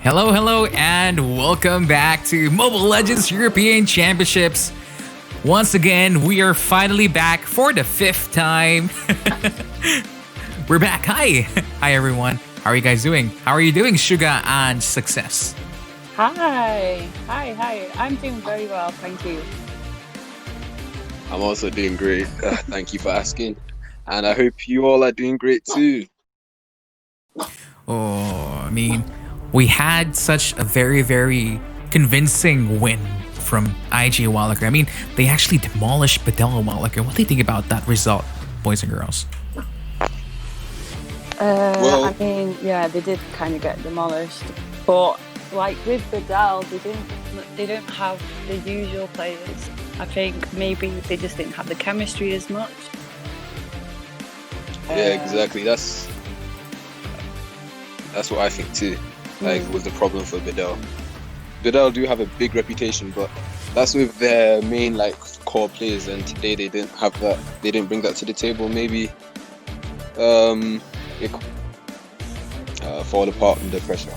Hello, hello, and welcome back to Mobile Legends European Championships. Once again, we are finally back for the 5th time. We're back. Hi. Hi, everyone. How are you guys doing? How are you doing, Suga and Success? Hi. I'm doing very well, thank you. I'm also doing great. Thank you for asking. And I hope you all are doing great too. Oh, I mean, we had such a very, very convincing win from IG a while ago. I mean, they actually demolished Bedel a while ago. What do you think about that result, boys and girls? I mean, yeah, they did kind of get demolished, but like with Bedel, they don't have the usual players. I think maybe they just didn't have the chemistry as much. Yeah, exactly. That's what I think too. Like, was the problem for Bedel. Bedel do have a big reputation, but that's with their main core players, and today they didn't have that. They didn't bring that to the table. Maybe it fall apart under pressure.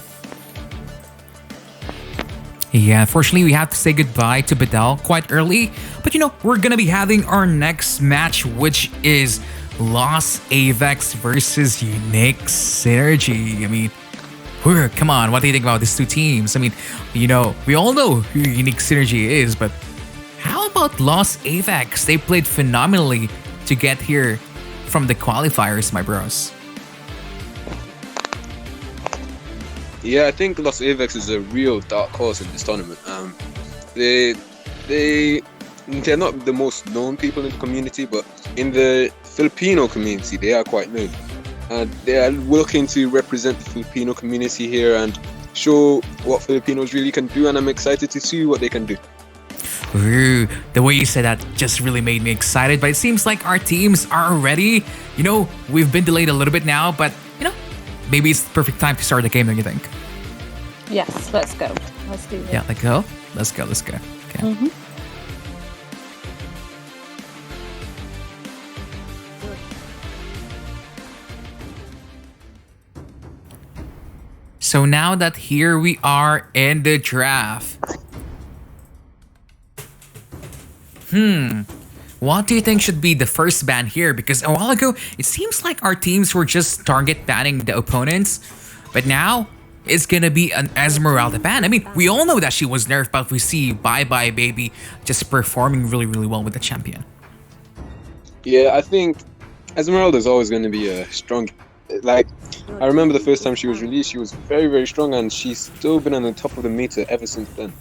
Yeah, unfortunately, we have to say goodbye to Bedel quite early. But we're gonna be having our next match, which is Los Avex versus Unique Synergy. I mean, come on, what do you think about these two teams? I mean, we all know who Unique Synergy is, but how about Los Avex? They played phenomenally to get here from the qualifiers, my bros. Yeah, I think Los Avex is a real dark horse in this tournament. They're not the most known people in the community, but in the Filipino community, they are quite known. And they are looking to represent the Filipino community here and show what Filipinos really can do, and I'm excited to see what they can do. Ooh, the way you said that just really made me excited, but it seems like our teams are ready. We've been delayed a little bit now, but maybe it's the perfect time to start the game, don't you think? Yes, let's go. Let's do it. Yeah, let's go. Okay. Mm-hmm. So now that here we are in the draft. What do you think should be the first ban here? Because a while ago, it seems like our teams were just target banning the opponents. But now, it's gonna be an Esmeralda ban. I mean, we all know that she was nerfed, but we see Bye Bye Baby just performing really, really well with the champion. Yeah, I think Esmeralda is always going to be a strong... I remember the first time she was released, she was very, very strong, and she's still been on the top of the meter ever since then.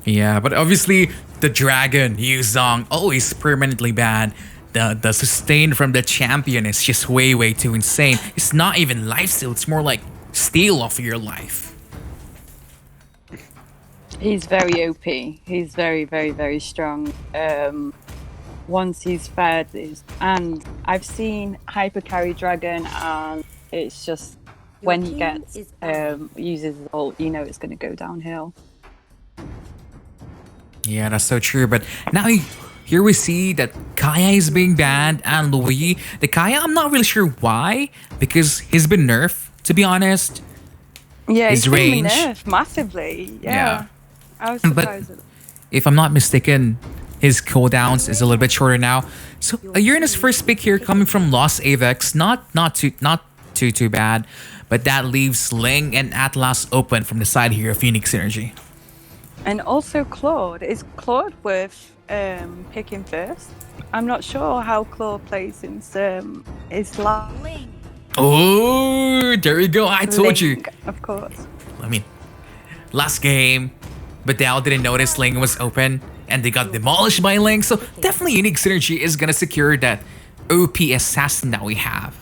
Yeah, but obviously, the Dragon, Yuzong, always permanently bad. The sustain from the champion is just way, way too insane. It's not even lifesteal, it's more like steal off your life. He's very OP. He's very, very, very strong. Once he's fed, and I've seen hyper carry Dragon, and it's just when he gets uses his ult, it's going to go downhill. Yeah, that's so true. But now here we see that Kaya is being banned, and Louis. The Kaya, I'm not really sure why, because he's been nerfed, to be honest. Yeah, his he's range been nerfed massively. Yeah. I was surprised. But if I'm not mistaken, his cooldowns is a little bit shorter now. So Uranus first pick here coming from Los Avex, not too bad, but that leaves Ling and Atlas open from the side here of Unique Synergy. And also Claude. Is Claude worth picking first? I'm not sure how Claude plays since his last. Oh, there you go. I told you. Of course. I mean, last game, Bedel didn't notice Ling was open, and they got demolished by Ling. So definitely Unique Synergy is gonna secure that OP assassin that we have.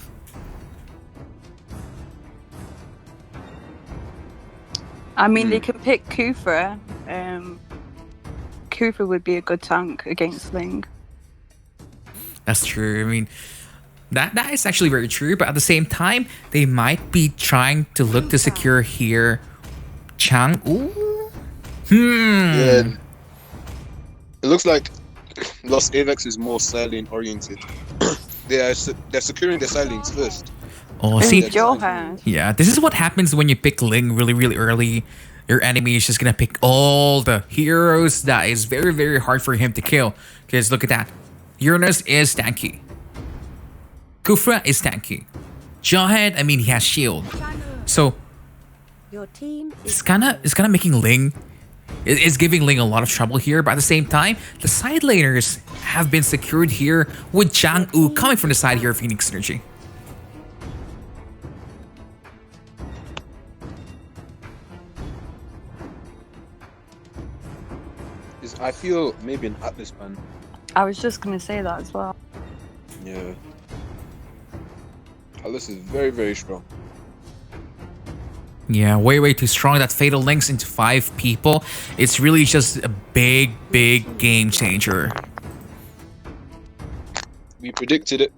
I mean, they could pick Kufa. Kufa would be a good tank against Ling. That's true. I mean, that is actually very true. But at the same time, they might be trying to look to secure here Chang. Ooh. Yeah. It looks like Los Avex is more Silene oriented. They're securing their Silenes first. Oh, see, Johan. yeah, this is what happens when you pick Ling really, really early. Your enemy is just gonna pick all the heroes that is very, very hard for him to kill. Because look at that. Uranus is tanky. Kufra is tanky. Jawhead, I mean, he has shield. So, Your team it's kind of making Ling. It's giving Ling a lot of trouble here, but at the same time, the side laners have been secured here with Chang'u coming from the side here of Unique Synergy. I feel maybe an Atlas ban. I was just gonna say that as well. Yeah. Atlas is very, very strong. Yeah, way, way too strong. That Fatal links into 5 people. It's really just a big, big game changer. We predicted it.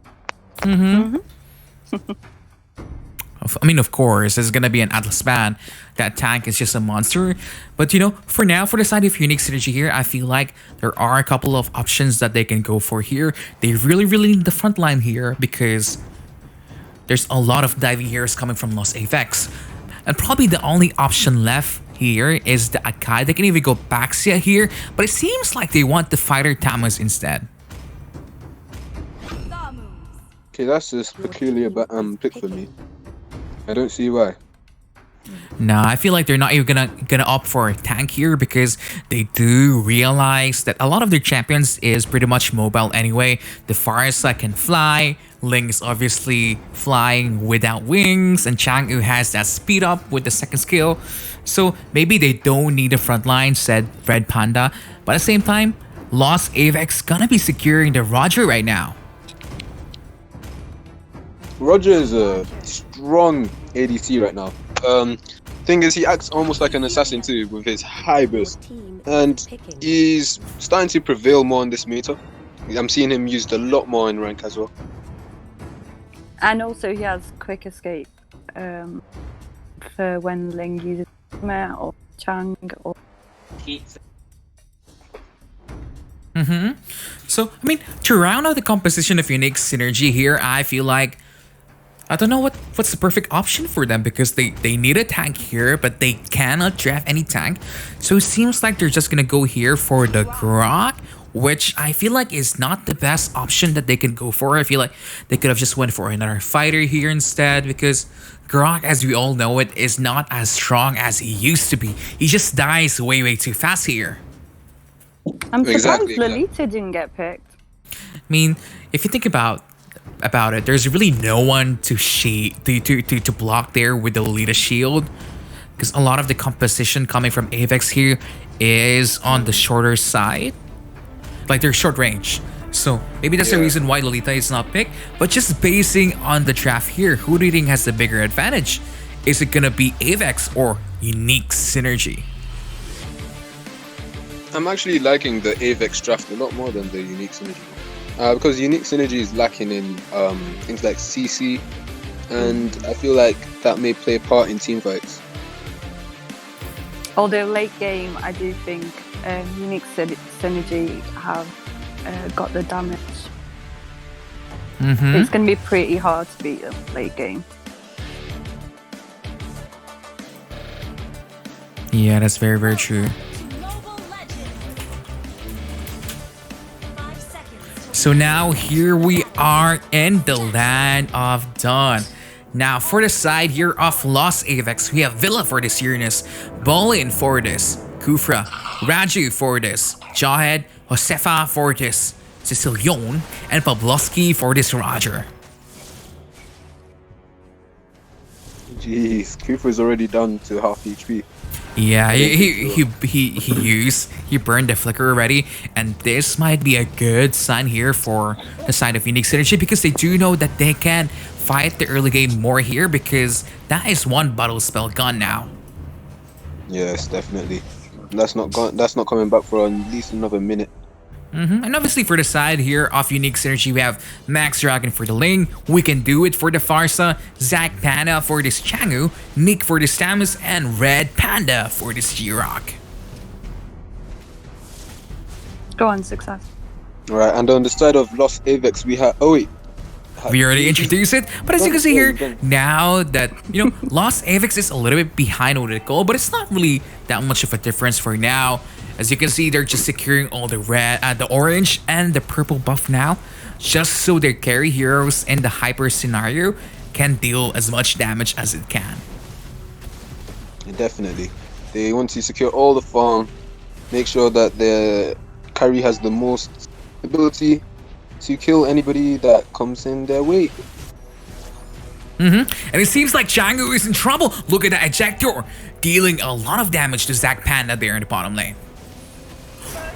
I mean, of course, there's gonna be an Atlas ban. That tank is just a monster. But you know, for now, for the side of Unique Synergy here, I feel like there are a couple of options that they can go for here. They really, really need the front line here because there's a lot of diving heroes coming from Los Avex. And probably the only option left here is the Akai. They can even go Baxia here, but it seems like they want the Fighter Tamas instead. Okay, that's a peculiar pick for me. I don't see why. Nah, I feel like they're not even gonna opt for a tank here because they do realize that a lot of their champions is pretty much mobile anyway. The Farsa can fly, Ling is obviously flying without wings, and Chang'u has that speed up with the second skill. So maybe they don't need a front line, said Red Panda. But at the same time, Los Avex gonna be securing the Roger right now. Roger is a strong ADC right now. Thing is, he acts almost like an assassin too with his high burst, and he's starting to prevail more in this meta. I'm seeing him used a lot more in rank as well. And also he has quick escape for when Ling uses Meh or Chang or... So, I mean, to round out the composition of Unique Synergy here, I feel like I don't know what's the perfect option for them because they need a tank here, but they cannot draft any tank. So it seems like they're just gonna go here for the Grok, which I feel like is not the best option that they can go for. I feel like they could have just went for another fighter here instead because Grok, as we all know it, is not as strong as he used to be. He just dies way, way too fast here. I'm surprised Exactly. Lolita didn't get picked. I mean, if you think about it, there's really no one to block there with the Lolita shield because a lot of the composition coming from Avex here is on the shorter side, like they're short range. So maybe that's the reason why Lolita is not picked. But just basing on the draft here, who do you think has the bigger advantage? Is it gonna be Avex or Unique Synergy? I'm actually liking the Avex draft a lot more than the Unique Synergy. Because Unique Synergy is lacking in things like CC, and I feel like that may play a part in team fights. Although late game, I do think Unique Synergy have got the damage. It's going to be pretty hard to beat them late game. Yeah, that's very, very true. So now here we are in the land of Dawn. Now for the side here of Los Avex, we have Villa for this Uranus, Bolin for this, Kufra, Raju for this, Jawhead, Josefa for this, Cecilion, and Pabloski for this Roger. Jeez, Kufa's already down to half HP. Yeah, he burned the flicker already, and this might be a good sign here for the side of Unique Synergy because they do know that they can fight the early game more here because that is one battle spell gone now. Yes, definitely. That's not coming back for at least another minute. And obviously for the side here of Unique Synergy, we have Max Dragon for the Ling, We Can Do It for the Farsa, Zack Panda for this Chang'u, Nick for the Stamus, and Red Panda for this G-Rock. Go on, success. Alright, and on the side of Los Avex, we have... Oh wait. We already introduced it, but as you can see here, now that, Los Avex is a little bit behind with the goal, but it's not really that much of a difference for now. As you can see, they're just securing all the red, the orange, and the purple buff now, just so their carry heroes in the hyper scenario can deal as much damage as it can. Definitely. They want to secure all the farm, make sure that the carry has the most ability to kill anybody that comes in their way. And it seems like Django is in trouble. Look at that ejector, dealing a lot of damage to Zac Panda there in the bottom lane.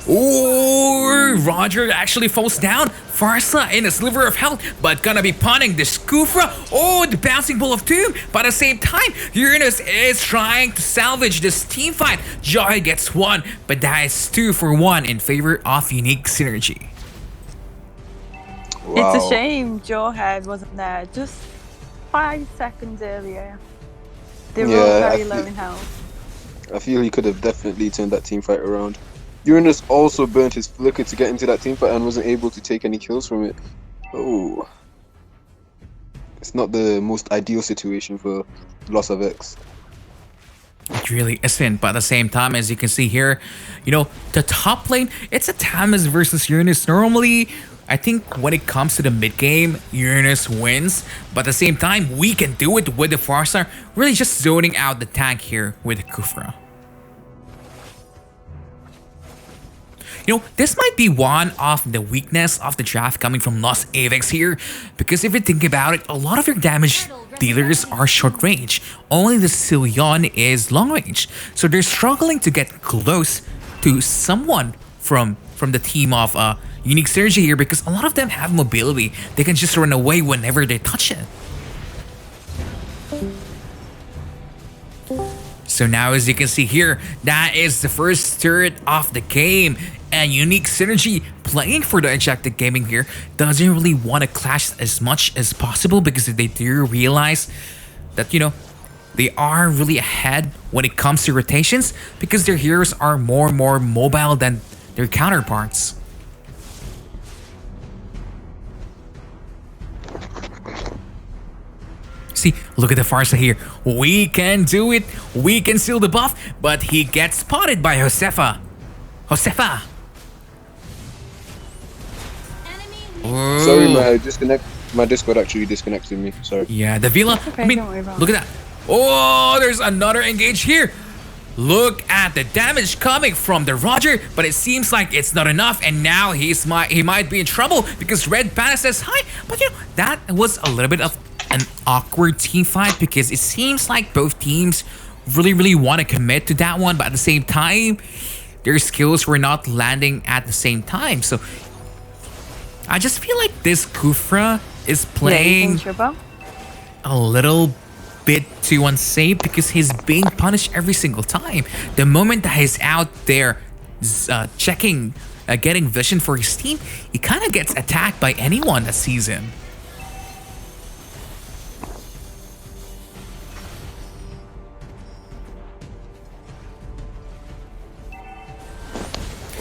Oh, Roger actually falls down. Farsa in a sliver of health, but gonna be punting the Skufra. Oh, the bouncing ball of doom. But at the same time, Uranus is trying to salvage this team fight. Joy gets one, but that is 2 for 1 in favor of Unique Synergy. Wow. It's a shame Jawhead wasn't there just 5 seconds earlier. They were all very low in health. I feel he could have definitely turned that team fight around. Uranus also burnt his flicker to get into that team fight and wasn't able to take any kills from it. Oh. It's not the most ideal situation for Los Avex. It really isn't, but at the same time, as you can see here, the top lane, it's a Tamas versus Uranus. Normally, I think when it comes to the mid game, Uranus wins, but at the same time, we can do it with the Farsa, really just zoning out the tank here with Kufra. This might be one of the weakness of the draft coming from Los Avex here, because if you think about it, a lot of your damage dealers are short range. Only the Cillion is long range, so they're struggling to get close to someone from the team of Unique Synergy here, because a lot of them have mobility. They can just run away whenever they touch it. So now, as you can see here, that is the first turret of the game. And Unique Synergy, playing for the Ejected Gaming here, doesn't really want to clash as much as possible, because they do realize that, they are really ahead when it comes to rotations, because their heroes are more mobile than their counterparts. See, look at the Farsa here. We can do it. We can seal the buff, but he gets spotted by Josefa. Sorry, my Discord actually disconnected me. Sorry. Yeah, the Vila. Okay, I mean, don't worry about look at that. Oh, there's another engage here. Look at the damage coming from the Roger, but it seems like it's not enough, and now he might be in trouble because Red Panda says hi. But that was a little bit of an awkward team fight, because it seems like both teams really want to commit to that one, but at the same time, their skills were not landing at the same time. So I just feel like this Kufra is playing a little bit too unsafe, because he's being punished every single time. The moment that he's out there checking, getting vision for his team, he kind of gets attacked by anyone that sees him.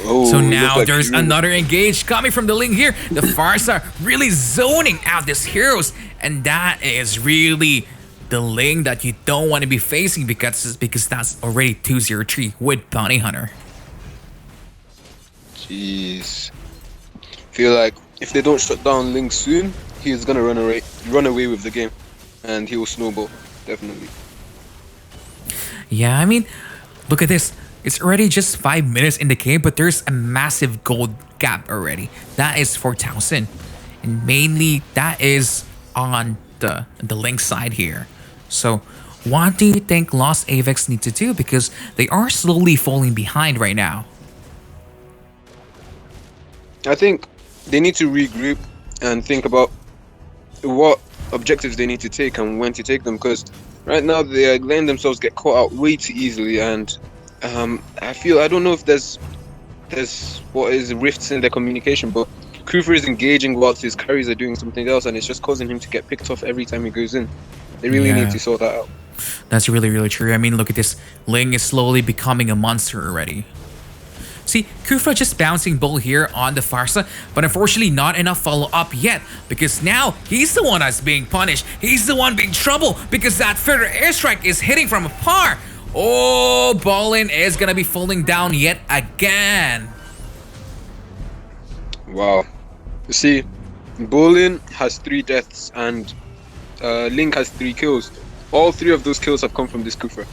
Oh, so now like there's another engage coming from the link here. The Farsa really zoning out these heroes, and that is really the link that you don't want to be facing, because that's already 2-0-3 with Bounty Hunter. Jeez. Feel like if they don't shut down Link soon, he's gonna run away with the game, and he will snowball, definitely. Yeah, I mean, look at this. It's already just 5 minutes in the game, but there's a massive gold gap already. That is 4,000, and mainly that is on the Link side here. So what do you think Los Avex need to do, because they are slowly falling behind right now? I think they need to regroup and think about what objectives they need to take and when to take them, because right now they are letting themselves get caught out way too easily, and I don't know if there's what is rifts in their communication, but Kufa is engaging whilst his carries are doing something else, and it's just causing him to get picked off every time he goes in. They really need to sort that out. That's really true. I mean, look at this. Ling is slowly becoming a monster already. See, Kufra just bouncing bull here on the Farsa, but unfortunately not enough follow-up yet because now he's the one that's being punished. He's the one being trouble because that further airstrike is hitting from afar. Oh, Ballin is gonna be falling down yet again. Wow. You see, Bolin has 3 deaths and Link has 3 kills. All 3 of those kills have come from this Kufra.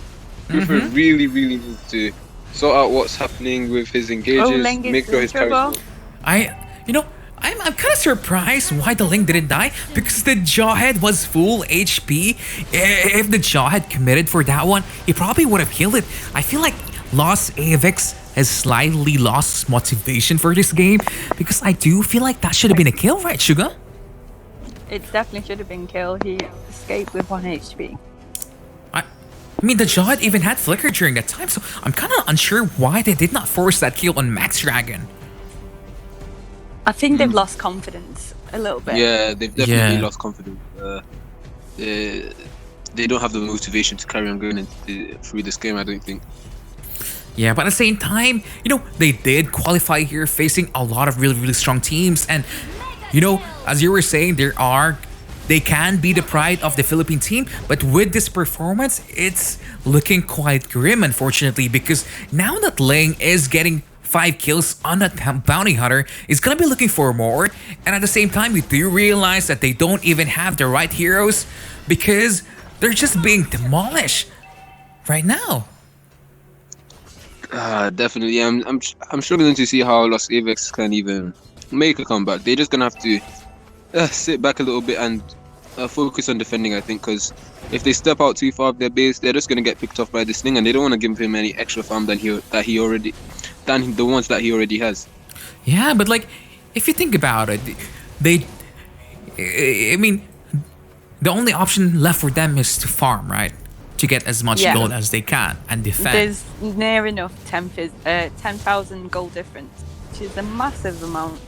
Kufra really needs to sort out what's happening with his engages, make sure his carries. I'm kind of surprised why the Link didn't die because the Jawhead was full HP. If the Jawhead committed for that one, he probably would have killed it. I feel like Los Avex has slightly lost motivation for this game because I do feel like that should have been a kill, right, Sugar? It definitely should have been killed. He escaped with 1 HP. I mean, the Jawhead even had Flicker during that time, so I'm kind of unsure why they did not force that kill on Max Dragon. I think they've lost confidence a little bit. Yeah, they've definitely lost confidence. They don't have the motivation to carry on going through this game, I don't think. Yeah, but at the same time, they did qualify here facing a lot of really strong teams. And, as you were saying, they can be the pride of the Philippine team. But with this performance, it's looking quite grim, unfortunately, because now that Ling is getting 5 kills on that bounty hunter, is gonna be looking for more. And at the same time, we do realize that they don't even have the right heroes because they're just being demolished right now. Definitely. I'm struggling to see how Los Avex can even make a comeback. They're just gonna have to sit back a little bit and focus on defending, I think, because if they step out too far of their base, they're just gonna get picked off by this thing, and they don't want to give him any extra farm than the ones that he already has. Yeah, but like, if you think about it, the only option left for them is to farm, right? To get as much gold as they can and defend. There's near enough 10,000 gold difference, which is a massive amount.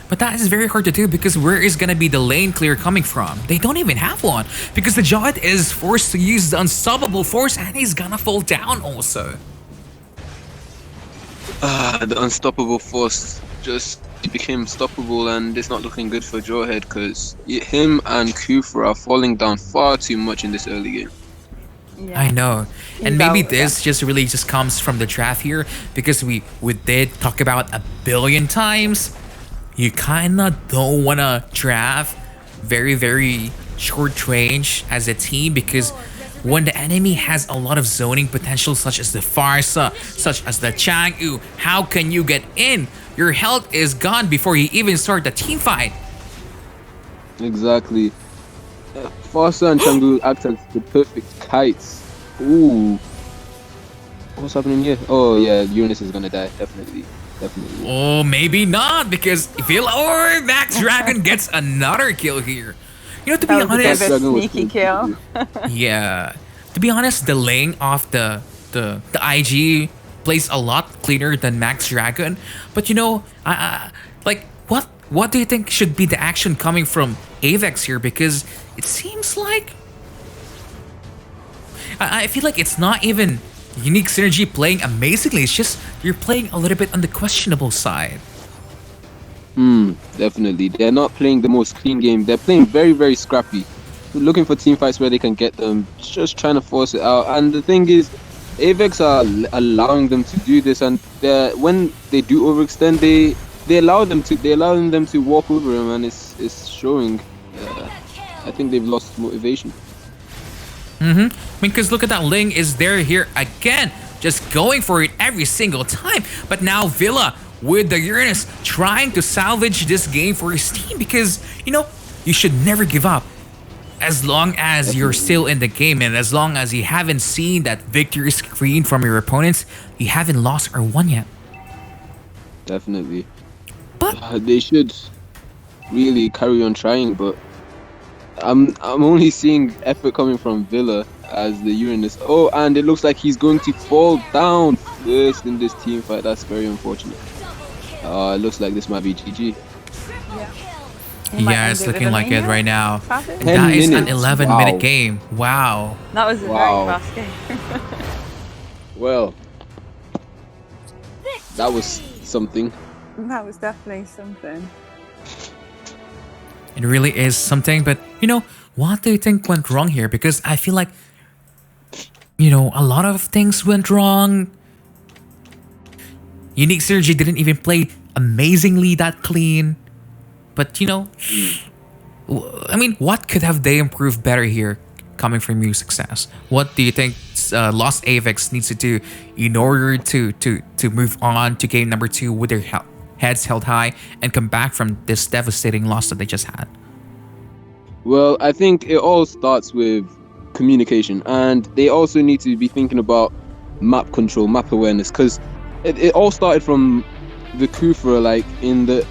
But that is very hard to do because where is gonna be the lane clear coming from? They don't even have one because the Jawhead is forced to use the unstoppable force and he's gonna fall down also. The unstoppable force just became stoppable, and it's not looking good for Jawhead because him and Kufra are falling down far too much in this early game. Yeah. I know, and maybe this just comes from the draft here because we did talk about a billion times. You kinda don't wanna draft very short range as a team because when the enemy has a lot of zoning potential, such as the Farsa, such as the Chang'u, how can you get in? Your health is gone before you even start the team fight. Exactly. Farsa and Chang'u act as the perfect kites. Ooh. What's happening here? Oh yeah, Uranus is gonna die, definitely. Oh, maybe not, because Villa or Max Dragon gets another kill here. To be honest, a sneaky kill. Yeah, to be honest, the lane of the IG plays a lot cleaner than Max Dragon. But what do you think should be the action coming from Avex here? Because it seems like I feel like it's not even Unique Synergy playing amazingly. It's just you're playing a little bit on the questionable side. Definitely. They're not playing the most clean game. They're playing very scrappy. Looking for team fights where they can get them. Just trying to force it out. And the thing is, Avex are allowing them to do this, and when they do overextend, they allow them to walk over him, and it's showing. I think they've lost motivation. Because look at that, Ling is there here again, just going for it every single time. But now Villa with the Uranus trying to salvage this game for his team because, you should never give up. As long as you're still in the game and as long as you haven't seen that victory screen from your opponents, you haven't lost or won yet. Definitely. But they should really carry on trying, but I'm only seeing effort coming from Villa as the Uranus. Oh, and it looks like he's going to fall down first in this team fight. That's very unfortunate. It looks like this might be GG. Yeah, it's looking like it right now. That That is an 11-minute game. Wow. That was a very fast game. Well, that was something. That was definitely something. It really is something, but you know, what do you think went wrong here? Because I feel like, you know, a lot of things went wrong. Unique Synergy didn't even play amazingly that clean. But you know, I mean, what could have they improved better here coming from you, Success? What do you think Los Avex needs to do in order to move on to game number 2 with their heads held high and come back from this devastating loss that they just had? Well, I think it all starts with communication, and they also need to be thinking about map control, map awareness, because it all started from the Kufra. Like in the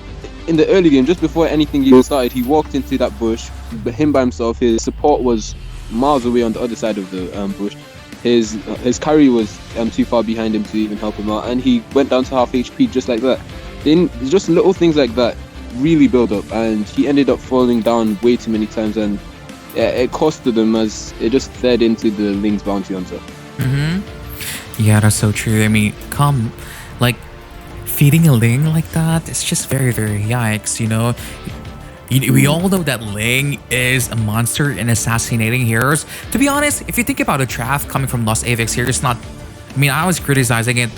early game, just before anything even started, he walked into that bush, him by himself. His support was miles away on the other side of the bush. His carry was too far behind him to even help him out, and he went down to half HP just like that. Then just little things like that really build up, and he ended up falling down way too many times, and it costed him as it just fed into the Ling's bounty hunter. Yeah, that's so true. I mean, like feeding a Ling like that, it's just very, very yikes, you know? We all know that Ling is a monster in assassinating heroes. To be honest, if you think about a draft coming from Los Avex here, it's not... I mean, I was criticizing it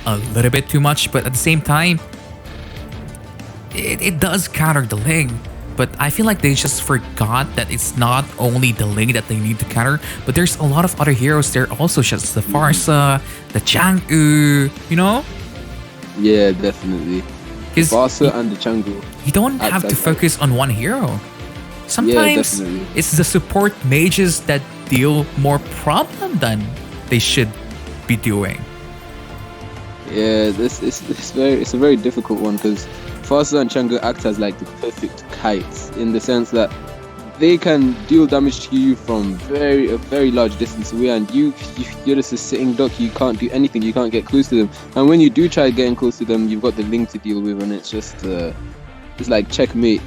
a little bit too much, but at the same time, it does counter the Ling. But I feel like they just forgot that it's not only the Ling that they need to counter, but there's a lot of other heroes there also, just the Farsa, the Chang'u, you know? Yeah, definitely. The Farsa and the Chang'u. You don't have to focus on one hero. Sometimes it's the support mages that deal more problem than they should be doing. Yeah, it's a very difficult one, because Farsa and Chang'u act as like the perfect kites, in the sense that they can deal damage to you from a very large distance away, and you're just a sitting duck. You can't do anything. You can't get close to them. And when you do try getting close to them, you've got the Ling to deal with, and it's just it's like checkmate.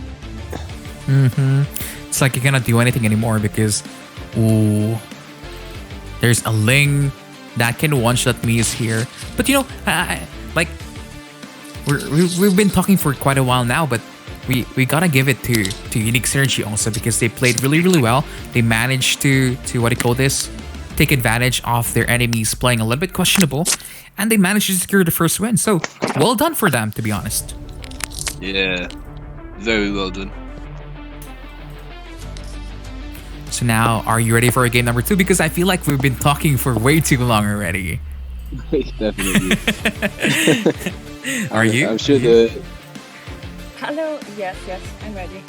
It's like you cannot do anything anymore because there's a Ling that can one-shot me is here. But you know, like we've been talking for quite a while now, but we gotta give it to Unique Synergy also, because they played really well. They managed to what do you call this? Take advantage of their enemies playing a little bit questionable, and they managed to secure the first win. So well done for them, to be honest. Yeah, very well done. So now, are you ready for game number 2? Because I feel like we've been talking for way too long already. Definitely. Are you? I'm sure Hello. Yes, I'm ready.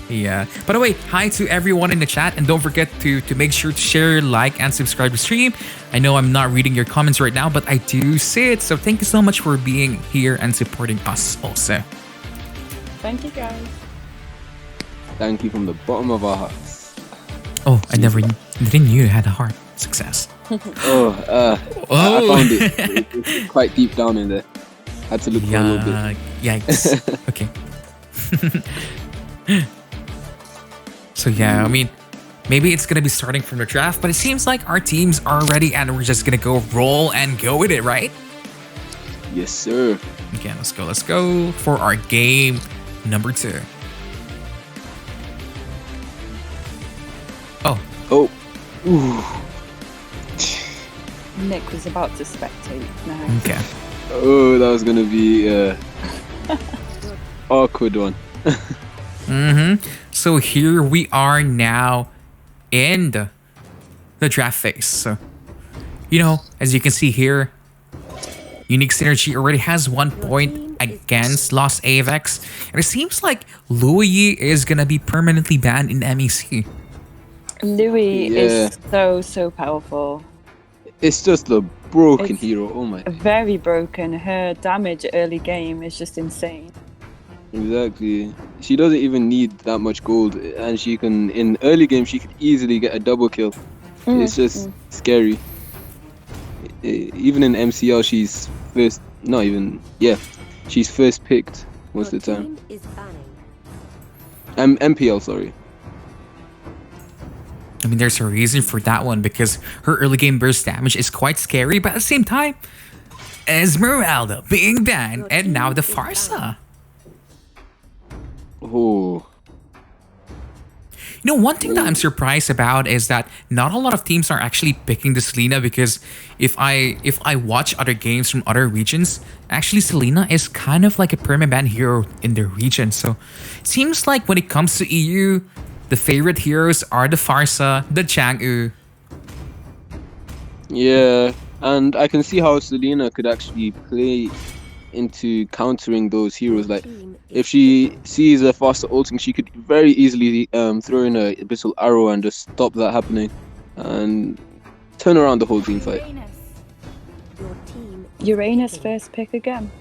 Yeah. By the way, hi to everyone in the chat, and don't forget to make sure to share, like, and subscribe to the stream. I know I'm not reading your comments right now, but I do see it. So thank you so much for being here and supporting us also. Thank you, guys. Thank you from the bottom of our hearts. Oh, I didn't knew you had a heart. Success. I found it. It's quite deep down in there. Had to look for a little bit. Yikes. Okay. So yeah, I mean, maybe it's gonna be starting from the draft, but it seems like our teams are ready and we're just gonna go roll and go with it, right? Yes, sir. Okay, let's go for our game number 2. Oh. Ooh. Nick was about to spectate now. Okay. Oh, that was gonna be awkward one. So here we are now in the draft phase. So, you know, as you can see here, Unique Synergy already has 1 point against Los Avex, and it seems like Louis is gonna be permanently banned in MEC. Louis is so powerful. It's just a broken hero. Oh my. Very broken. Her damage early game is just insane. Exactly. She doesn't even need that much gold, and she can, in early game, she could easily get a double kill. It's just scary. Even in MCL, she's first. Not even. Yeah, she's first picked most of the time. MPL, sorry. I mean, there's a reason for that one, because her early game burst damage is quite scary, but at the same time, Esmeralda being banned, Your and now team the is Farsa. Oh, You know, one thing that I'm surprised about is that not a lot of teams are actually picking the Selena, because if I watch other games from other regions, actually Selena is kind of like a permaban hero in the region. So it seems like when it comes to EU, the favorite heroes are the Farsa, the Chang'e. yeah. And I can see how Selena could actually play into countering those heroes. Like, if she sees a faster ulting, she could very easily throw in a abyssal arrow and just stop that happening and turn around the whole team fight. Your team is Uranus picking. first pick again.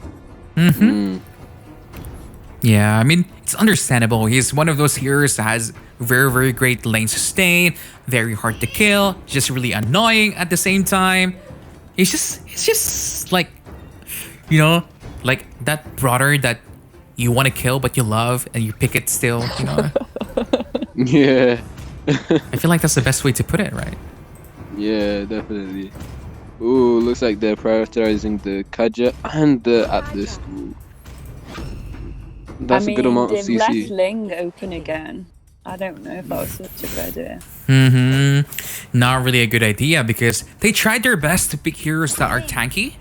Yeah, I mean, it's understandable. He's one of those heroes that has very, very great lane sustain, very hard to kill, just really annoying at the same time. It's just like, you know, like that brother that you want to kill but you love and you pick it still, you know. Yeah. I feel like that's the best way to put it, right? Yeah, definitely. Ooh, looks like they're prioritizing the Kaja and the Atlas. Ooh. That's a good amount of they've left CC. Ling open again. I don't know if that was such a good idea. Not really a good idea, because they tried their best to pick heroes that are tanky,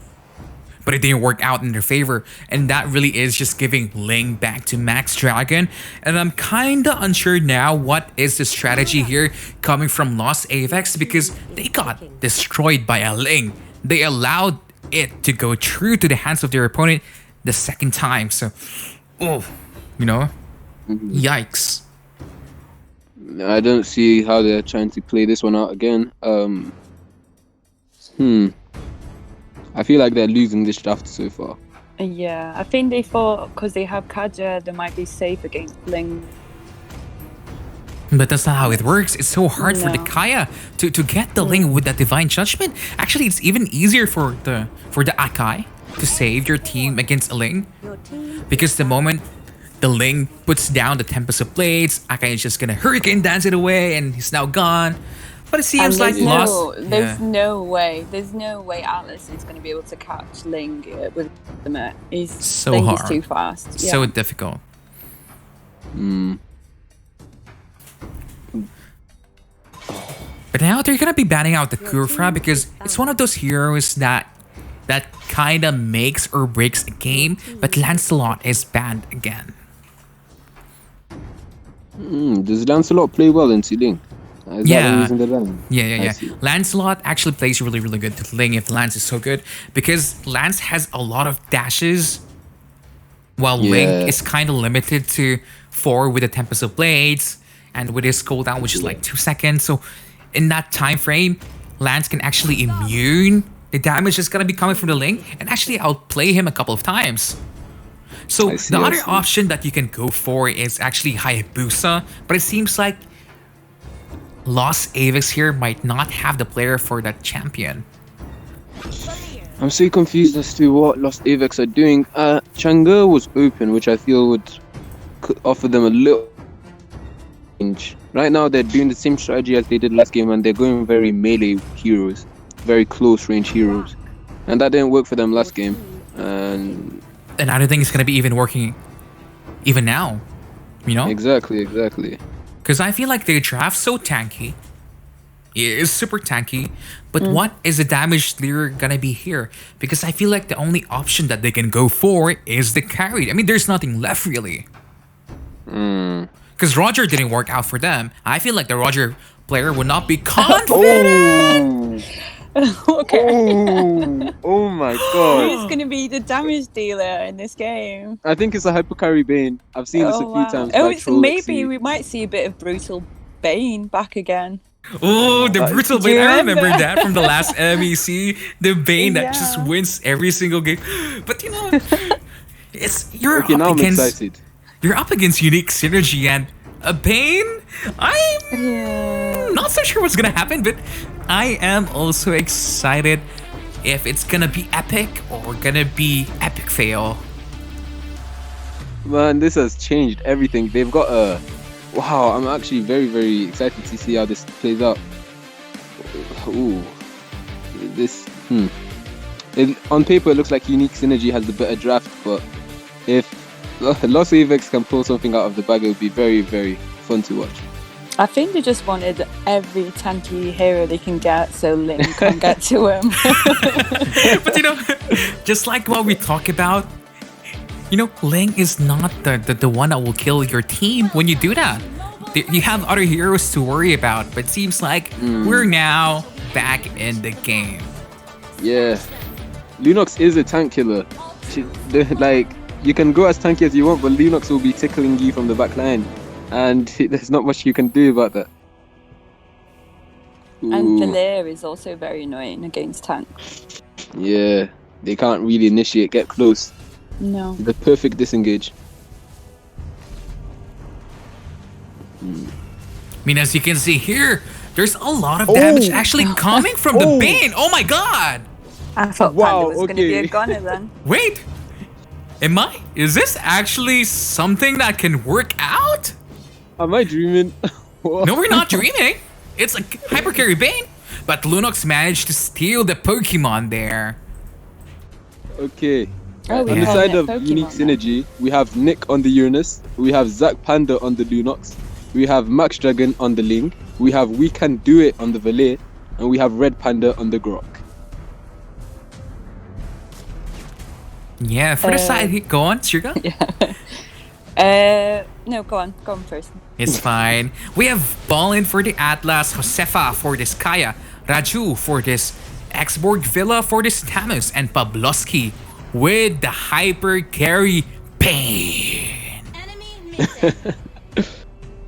but it didn't work out in their favor. And that really is just giving Ling back to Max Dragon. And I'm kinda unsure now what is the strategy here coming from Los Avex, because they got destroyed by a Ling. They allowed it to go true to the hands of their opponent the second time. So, oh, you know, yikes. I don't see how they're trying to play this one out again. I feel like they're losing this draft so far. Yeah, I think they thought because they have Kaja, they might be safe against Ling. But that's not how it works. It's so hard for the No. Kaya to get the Ling with that Divine Judgment. Actually, it's even easier for the Akai to save your team against a Ling, Your team because the moment the Ling puts down the Tempest of Blades, Akai is just gonna Hurricane Dance it away and he's now gone. But it seems like there's no way Atlas is going to be able to catch Ling with the Met. He's So Ling hard. is too fast. So Yeah. difficult. But now they're gonna be banning out the Kurfra, because it's one of those heroes that kind of makes or breaks a game. But Lancelot is banned again. Does Lancelot play well in Ling? Is that the reason they're banned? I Yeah. see. Lancelot actually plays really, really good with Ling if Lance is so good, because Lance has a lot of dashes, while Ling Yeah. is kind of limited to 4 with the Tempest of Blades and with his cooldown, which is like 2 seconds. So in that time frame, Lance can actually immune the damage that's gonna be coming from the Ling and actually outplay him a couple of times. So I see, the I other see. option that you can go for is actually Hayabusa, but it seems like Los Avex here might not have the player for that champion. I'm so confused as to what Los Avex are doing. Chang'e was open, which I feel could offer them a little range. Right now, they're doing the same strategy as they did last game, and they're going very melee heroes, very close range heroes, and that didn't work for them last game. And And I don't think it's gonna be even working even now, you know? exactly. Because I feel like their draft's so tanky. It is super tanky. But what is the damage they're gonna be here? Because I feel like the only option that they can go for is the carry. I mean, there's nothing left really. Because Roger didn't work out for them. I feel like the Roger player would not be confident. Oh my god! Who's going to be the damage dealer in this game? I think it's a hypercarry Bane. I've seen this a few times. by Maybe Trollexy. we might see a bit of brutal Bane back again. Oh, the brutal Do you Bane. I remember remember? that from the last MEC. The Bane that just Yeah. wins every single game. But you know, you're Okay, now up I'm against excited. you're up against unique synergy and a Bane. I'm Yeah. not so sure what's gonna happen, but I am also excited if it's gonna be epic or gonna be epic fail. Man, this has changed everything. They've got a... Wow, I'm actually very, very excited to see how this plays out. Ooh. This... On paper, it looks like Unique Synergy has the better draft, but if Los Avex can pull something out of the bag, it would be very, very fun to watch. I think they just wanted every tanky hero they can get so Ling can't get to him. But just like what we talk about, Ling is not the one that will kill your team when you do that. You have other heroes to worry about, but it seems like we're now back in the game. Yeah, Lunox is a tank killer. You can go as tanky as you want, but Lunox will be tickling you from the back line, and there's not much you can do about that. And Valir is also very annoying against tank. Yeah, they can't really get close. No. The perfect disengage. I mean, as you can see here, there's a lot of damage actually coming from the Bane. Oh my god! I thought Panda was going to be a gunner then. Wait! Is this actually something that can work out? Am I dreaming? No, we're not dreaming. It's a hyper carry Bane. But Lunox managed to steal the Pokemon there. Okay. Oh, on the side of Unique Synergy, we have Nick on the Uranus, we have Zac Panda on the Lunox, we have Max Dragon on the Ling, we have We Can Do It on the Valet, and we have Red Panda on the Grok. Yeah, for the side, go on, Shirga. No, go on first. It's fine. We have Ballin for the Atlas, Josefa for this Kaya, Raju for this Exborg Villa for this Tamus, and Pabloski with the hyper carry Bane.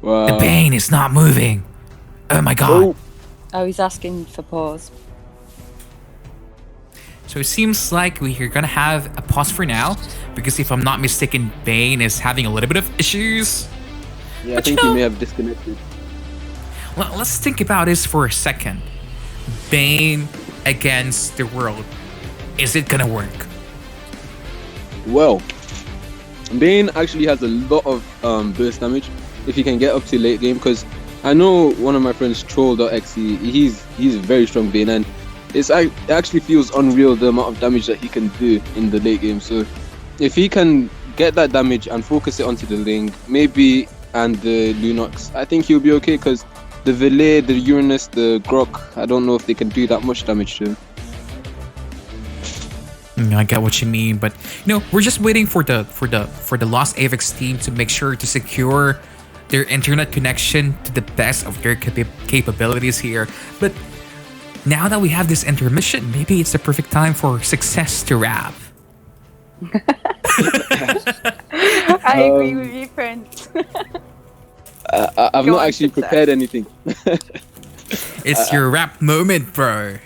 Wow. The Bane is not moving. Oh my god. Oh, he's asking for pause. So it seems like we're gonna have a pause for now, because if I'm not mistaken, Bane is having a little bit of issues. Yeah, I think he may have disconnected. Well, let's think about this for a second. Bane against the world. Is it gonna work? Well, Bane actually has a lot of burst damage if he can get up to late game, because I know one of my friends, Troll.exe, he's a very strong Bane, and it actually feels unreal the amount of damage that he can do in the late game. So if he can get that damage and focus it onto the Ling, maybe, and the Lunox, I think he'll be okay, because the Valet, the Uranus, the Grok, I don't know if they can do that much damage to him. I get what you mean, but we're just waiting for the Los Avex team to make sure to secure their internet connection to the best of their capabilities here. But now that we have this intermission, maybe it's the perfect time for success to wrap. I agree with you, Prince. I've not actually prepared anything. It's your rap moment, bro.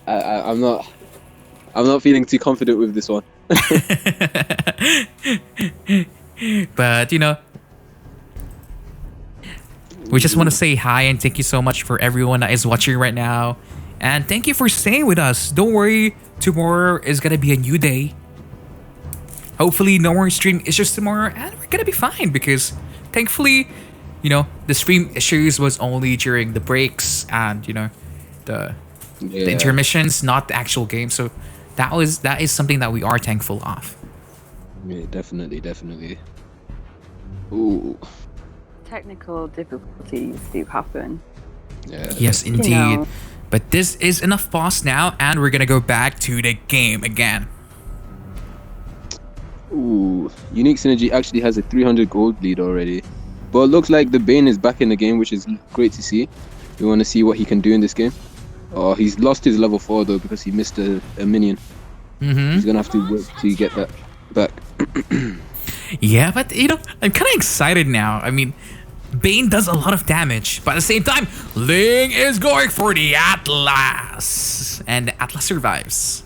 I'm not feeling too confident with this one. But we just want to say hi and thank you so much for everyone that is watching right now, and thank you for staying with us. Don't worry, tomorrow is gonna be a new day. Hopefully no more stream issues tomorrow, and we're gonna be fine, because thankfully the stream issues was only during the breaks and the intermissions, not the actual game. So that is something that we are thankful of. Yeah, definitely. Ooh. Technical difficulties do happen. Yeah. Yes, indeed. But this is enough pause now, and we're gonna go back to the game again. Ooh, Unique Synergy actually has a 300 gold lead already, but it looks like the Bane is back in the game, which is great to see. We want to see what he can do in this game. Oh, he's lost his level 4 though, because he missed a minion. He's gonna have to work to get that back. Yeah, but I'm kind of excited now. I mean, Bane does a lot of damage, but at the same time, Ling is going for the Atlas, and the Atlas survives.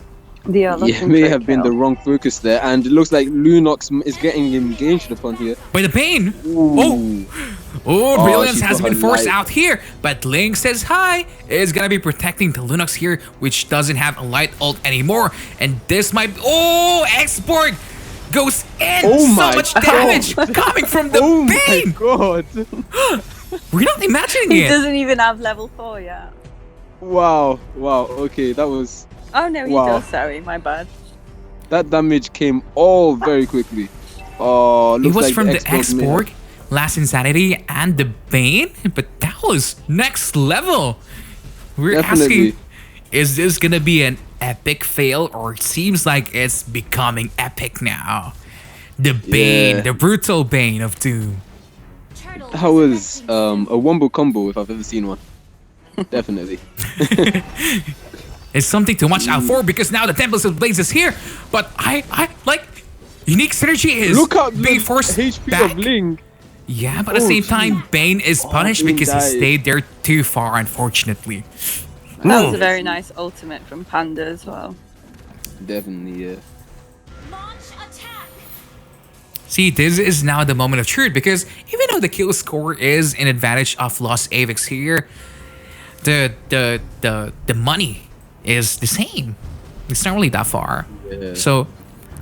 Yeah, it may have been the wrong focus there, and it looks like Lunox is getting engaged upon here. By the Bane! Ooh. Oh, Brilliance has been forced out here, but Ling says hi, is gonna be protecting the Lunox here, which doesn't have a light ult anymore, and this might... Oh, Exborg goes in! So much damage coming from the Bane! Oh my god! We're not imagining He it! doesn't even have level 4 yet. Wow, okay, that was Oh no, he Wow. does. Sorry, my bad. That damage came all very quickly. Oh, It looks was like from the Xbox may Exborg, Last Insanity, and the Bane, but that was next level. We're Definitely. asking, is this gonna be an epic fail, or it seems like it's becoming epic now? The Bane, Yeah. the brutal Bane of Doom. That was a wombo combo if I've ever seen one. Definitely. It's something to watch out for because now the Tempest of Blaze is here. But I like unique synergy is Look at being the forced HP back. of Ling. Yeah, but at the Oh, same gee. time, Bane is punished Bane because he died. stayed there too far, unfortunately. That was a very nice ultimate from Panda as well. Definitely, yeah. See, this is now the moment of truth because even though the kill score is an advantage of Los Avex here, the money is the same. It's not really that far. Yeah. So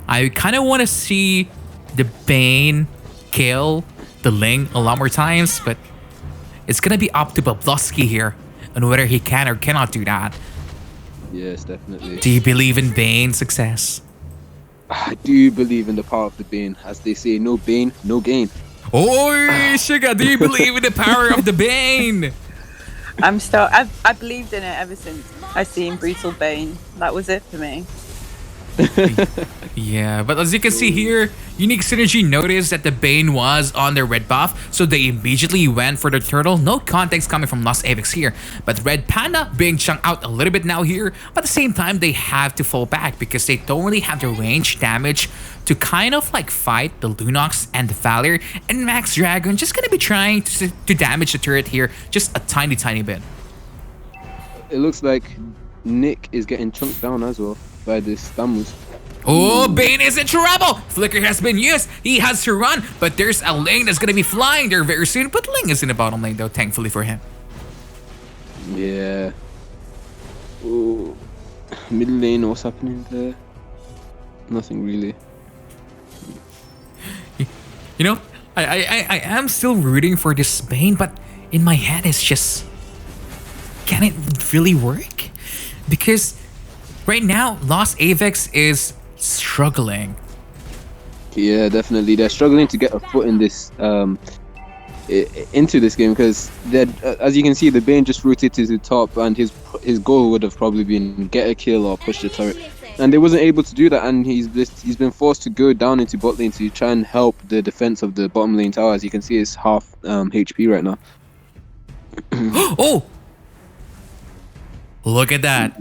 I kind of want to see the Bane kill the Ling a lot more times, but it's gonna be up to Boblovsky here on whether he can or cannot do that. Yes, definitely. Do you believe in Bane's success? I do believe in the power of the Bane. As they say, no Bane, no gain. Oi, Sugar, do you believe in the power of the Bane? I believed in it ever since I seen Brutal Bane. That was it for me. Yeah, but as you can see here, Unique Synergy noticed that the Bane was on their red buff, so they immediately went for the turtle. No context coming from Los Avex here, but Red Panda being chunked out a little bit now here, but at the same time they have to fall back because they don't really have the range damage to kind of like fight the Lunox and the Valor, and Max Dragon just gonna be trying to damage the turret here just a tiny bit. It looks like Nick is getting chunked down as well by this Stamus. Oh, Bane is in trouble! Flicker has been used. He has to run, but there's a Ling that's gonna be flying there very soon. But Ling is in the bottom lane though, thankfully for him. Yeah. Oh, middle lane, what's happening there? Nothing really. You know, I am still rooting for this Bane, but in my head it's just, can it really work? Because right now, Los Avex is struggling. Yeah, definitely. They're struggling to get a foot in this into this game because as you can see, the Bane just rotated to the top, and his goal would have probably been get a kill or push the turret, and they wasn't able to do that, and he's been forced to go down into bot lane to try and help the defense of the bottom lane tower. As you can see, it's half HP right now. Oh! Look at that.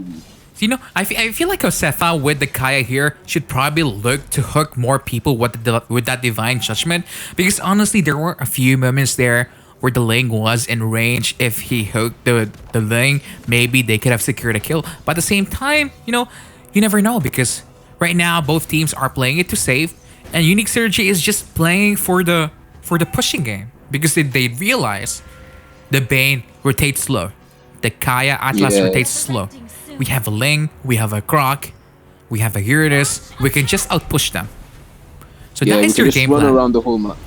You know, I feel like Josefa with the Kaya here should probably look to hook more people with that Divine Judgment, because honestly, there were a few moments there where the Ling was in range. If he hooked the Ling, maybe they could have secured a kill. But at the same time, you know, you never know, because right now both teams are playing it to save, and Unique Synergy is just playing for the pushing game, because they realize the Bane rotates slow, the Kaya Atlas rotates slow. We have a Ling, we have a Croc, we have a Uranus. We can just outpush them. So Yeah, that we is can your just game run plan. around the whole map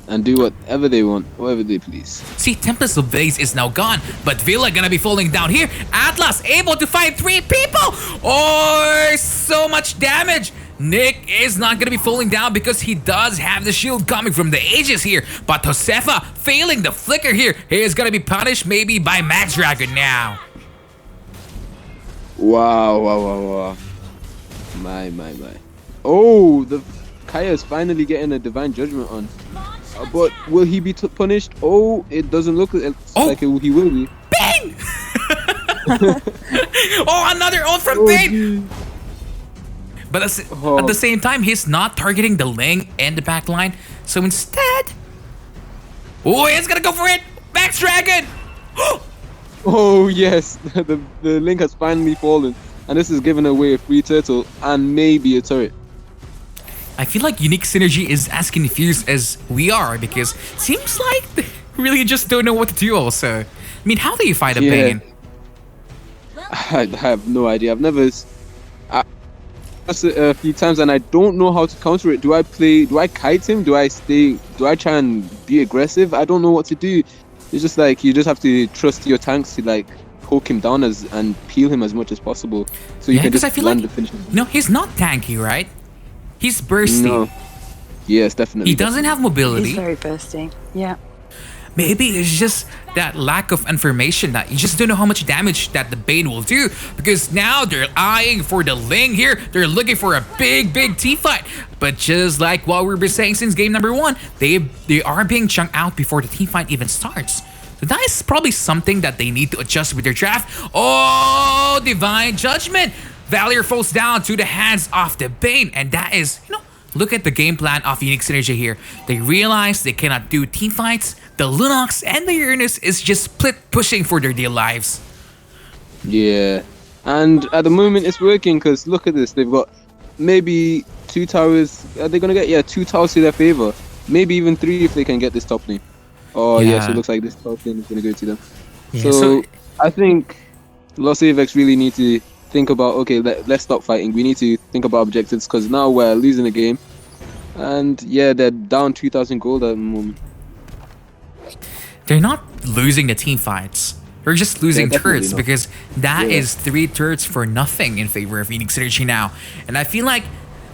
and do whatever they want, whatever they please. See, Tempest of Blaze is now gone, but Villa gonna be falling down here. Atlas able to fight 3 people. Oh, so much damage. Nick is not gonna be falling down because he does have the shield coming from the Aegis here. But Josefa failing the flicker here. He is gonna be punished maybe by Max Dragon now. Wow. My. Oh, the Kaya is finally getting a Divine Judgment on. But will he be punished? Oh, it doesn't look like he will be. Bang! Oh, another ult from Bane! But at the same time, he's not targeting the Ling and the back line. So instead... Oh, he's gonna go for it! Max Dragon! Oh yes, the link has finally fallen, and this is giving away a free turtle and maybe a turret. I feel like Unique Synergy is as confused as we are, because it seems like they really just don't know what to do also. I mean, how do you fight a Bane? I have no idea. I've never a few times and I don't know how to counter it. Do I kite him? Do I try and be aggressive? I don't know what to do. It's just like you just have to trust your tanks to like poke him down and peel him as much as possible, so you Yeah, can because just I feel land like the finish. he's not tanky, right? He's bursty. No. Yes, definitely. He doesn't have He's mobility. very bursty. Yeah. Maybe it's just that lack of information that you just don't know how much damage that the Bane will do, because now they're eyeing for the Ling here. They're looking for a big team fight. But just like what we've been saying since game number 1, they are being chunked out before the team fight even starts. So that is probably something that they need to adjust with their draft. Oh, Divine Judgment! Valier falls down to the hands of the Bane, and that is, look at the game plan of Unique Synergy here. They realize they cannot do team fights. The Lunox and the Uranus is just split pushing for their dear lives. Yeah, and at the moment it's working, because look at this. They've got maybe 2 towers. Are they gonna get 2 towers to their favor? Maybe even 3 if they can get this top lane. Oh yeah, so it looks like this top lane is gonna go to them. Yeah, so I think Los Avex really need to think about, okay, let's stop fighting. We need to think about objectives, because now we're losing the game, and yeah, they're down 2,000 gold at the moment. They're not losing the team fights. They're just losing definitely turrets, not. because that is 3 turrets for nothing in favor of Unique Synergy now. And I feel like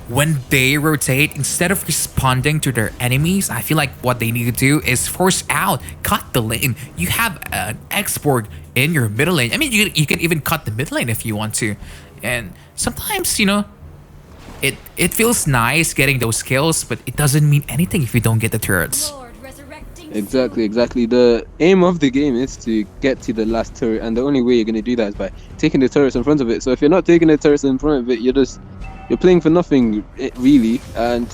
when they rotate, instead of responding to their enemies, I feel like what they need to do is force out, cut the lane. You have an export in your middle lane. I mean, you can even cut the mid lane if you want to. And sometimes, it feels nice getting those kills, but it doesn't mean anything if you don't get the turrets. Exactly. The aim of the game is to get to the last turret, and the only way you're going to do that is by taking the turrets in front of it. So if you're not taking the turrets in front of it, you're playing for nothing, really. And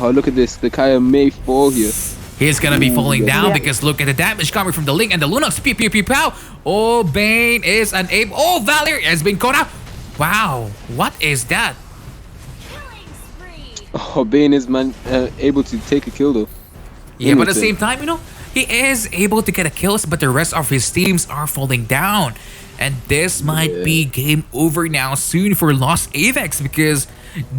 look at this, the Kaya may fall here. He's gonna be falling down Yeah. because look at the damage coming from the Ling and the Lunox. Pew pew pew pow. Oh, Bane is unable. Oh, Valier has been caught out. Wow, what is that? Oh, Bane is able to take a kill though. Yeah, but at the Innocent. same time, he is able to get a kills, but the rest of his teams are falling down. And this might be game over now soon for Los Avex, because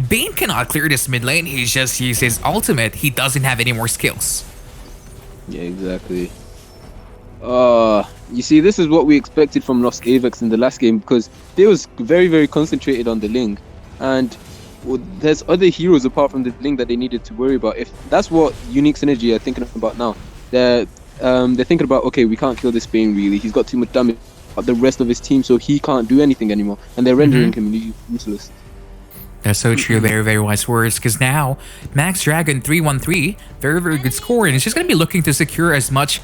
Bane cannot clear this mid lane. He just used his ultimate. He doesn't have any more skills. Yeah, exactly. You see, this is what we expected from Los Avex in the last game, because they was very concentrated on the Ling, and there's other heroes apart from the Ling that they needed to worry about. If that's what Unique Synergy are thinking about now, they're thinking about, okay, we can't kill this Bane really. He's got too much damage on the rest of his team, so he can't do anything anymore, and they're rendering him useless. That's so true. Very wise words. Because now, Max Dragon 313, very good score. And it's just going to be looking to secure as much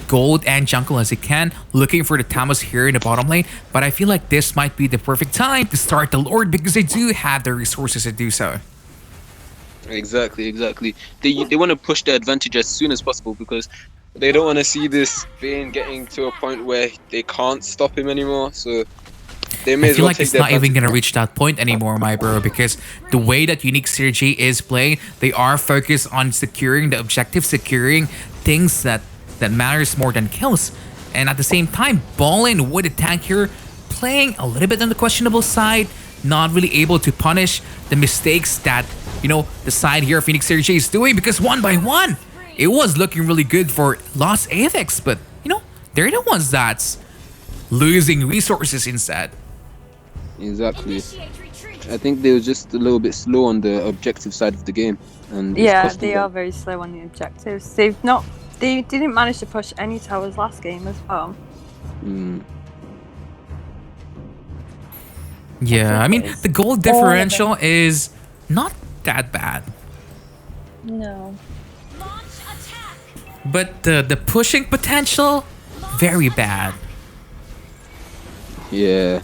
gold and jungle as it can. Looking for the Tamas here in the bottom lane. But I feel like this might be the perfect time to start the Lord, because they do have the resources to do so. Exactly. They want to push their advantage as soon as possible, because they don't want to see this Bane getting to a point where they can't stop him anymore. So they may I as feel well like take it's their not even advantage. going to reach that point anymore, my bro, because the way that Unique Synergy is playing, they are focused on securing the objective, securing things that matters more than kills. And at the same time, balling with a tank here, playing a little bit on the questionable side, not really able to punish the mistakes that, the side here of Unique Synergy is doing, because one by one, it was looking really good for Los Avex, but, they're the ones that's losing resources instead. Exactly. I think they were just a little bit slow on the objective side of the game, and it's Yeah, costing they them. are very slow on the objectives. They didn't manage to push any towers last game as well. Yeah, I mean, the goal differential is not that bad. No. But the pushing potential, very bad. Yeah.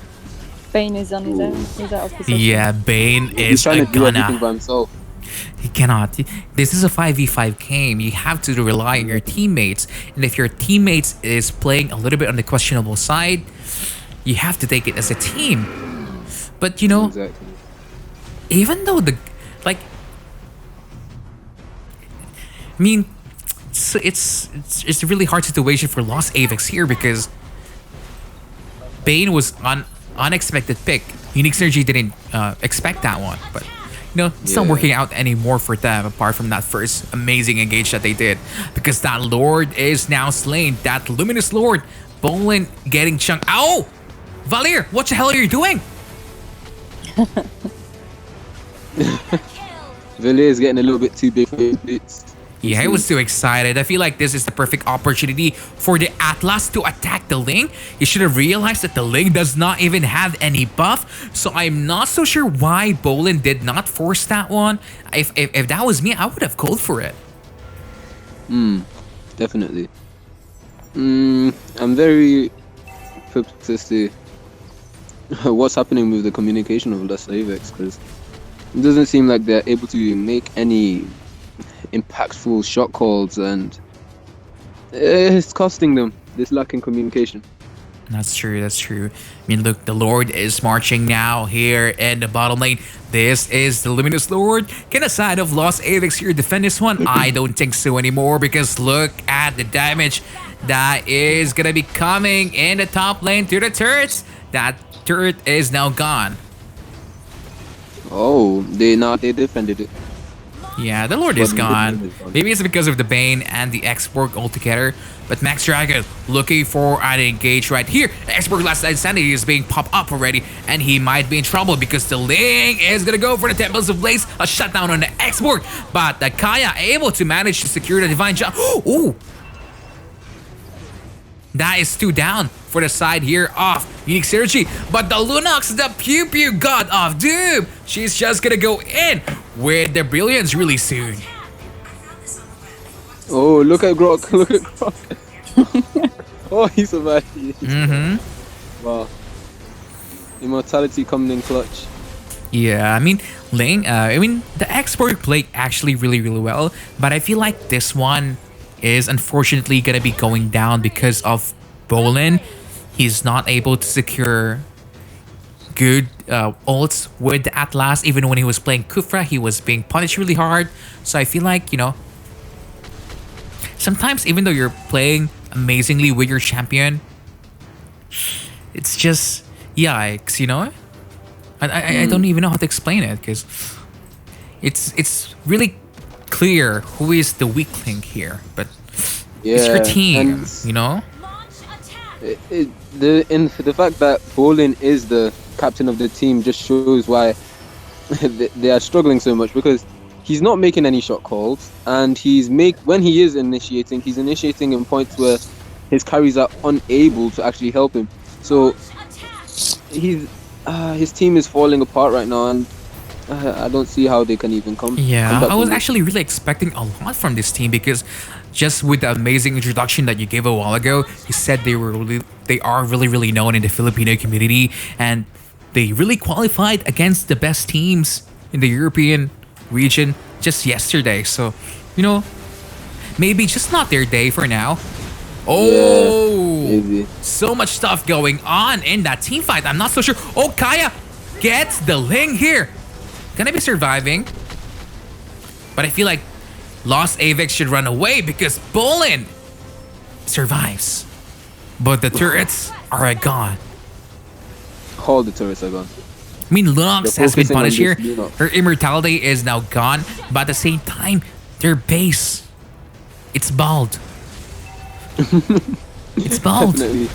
Bane is on his own. He's out of position. Yeah, Bane He's is trying a to do everything by gunner. himself. He cannot. This is a 5v5 game. You have to rely on your teammates. And if your teammates is playing a little bit on the questionable side, you have to take it as a team. But Exactly. even though I mean, it's a really hard situation for Los Avex here, because Bane was unexpected pick. Unique Synergy didn't expect that one, but it's not Yeah. working out anymore for them, apart from that first amazing engage that they did, because that Lord is now slain. That Luminous Lord, Bolin getting chunked. Ow! Valir, what the hell are you doing? Villiers is getting a little bit too big for his boots. Yeah, I was too excited. I feel like this is the perfect opportunity for the Atlas to attack the Ling. You should have realized that the Ling does not even have any buff. So I'm not so sure why Bolin did not force that one. If that was me, I would have called for it. Definitely. I'm very perplexed as to what's happening with the communication of Los Avex, because it doesn't seem like they're able to make any impactful shot calls, and it's costing them this lack in communication. That's true, that's true. I mean, look, the Lord is marching now here in the bottom lane. This is the Luminous Lord. Can a side of Los Avex here defend this one? I don't think so anymore, because look at the damage that is gonna be coming in the top lane to the turrets. That turret is now gone. Oh, they defended it. Yeah, the Lord is But gone. Maybe it's because of the Bane and the Exborg altogether. But Max Dragon looking for an engage right here. Exborg Last Insanity is being popped up already, and he might be in trouble because the Ling is gonna go for the Temples of Blaze. A shutdown on the Exborg, but the Kaya able to manage to secure the Divine Jump. Ooh! That is 2 down for the side here of Unique Synergy. But the Lunox, the Pew Pew God of Doom, she's just gonna go in with the Brilliance really soon. Oh, look at Grok, look at Grok. Oh, he survived. Wow. Immortality coming in clutch. Yeah, I mean, Ling, the Export played actually really well, but I feel like this one is unfortunately gonna be going down because of Bolin. He's not able to secure good ults with the Atlas. Even when he was playing Kufra, he was being punished really hard. So I feel like, you know, sometimes even though you're playing amazingly with your champion, it's just yikes, you know? I don't even know how to explain it, because it's really clear who is the weak link here, but it's your team, you know? The fact that Bolin is the captain of the team just shows why they are struggling so much, because he's not making any shot calls, and when he is initiating, he's initiating in points where his carries are unable to actually help him. So his team is falling apart right now, and I don't see how they can even come. Yeah, I was actually really expecting a lot from this team, because just with the amazing introduction that you gave a while ago, you said they are really known in the Filipino community, and they really qualified against the best teams in the European region just yesterday. So, you know, maybe just not their day for now. Oh, yeah, so much stuff going on in that team fight. I'm not so sure. Oh, Kaya gets the Ling here. Gonna be surviving, but I feel like Los Avex should run away because Bolin survives, but the turrets are gone. All the turrets are gone. I mean, Lunox has been punished here. Lunox. Her immortality is now gone, but at the same time, their base, it's bald. It's bald. Definitely.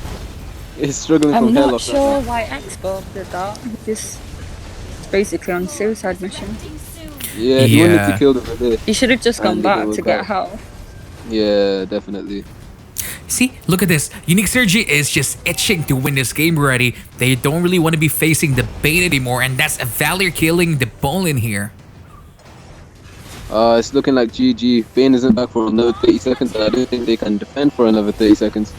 It's struggling I'm from hair not loss sure right now. why Expo did that. He's basically on suicide mission. Yeah, he wanted to kill them right there. He should have just gone And back they to go get back. help. Yeah, definitely. See, look at this. Unique Surgery is just itching to win this game already. They don't really want to be facing the Bane anymore, and that's a Valir killing the Bolin here. It's looking like GG. Bane isn't back for another 30 seconds, and I don't think they can defend for another 30 seconds.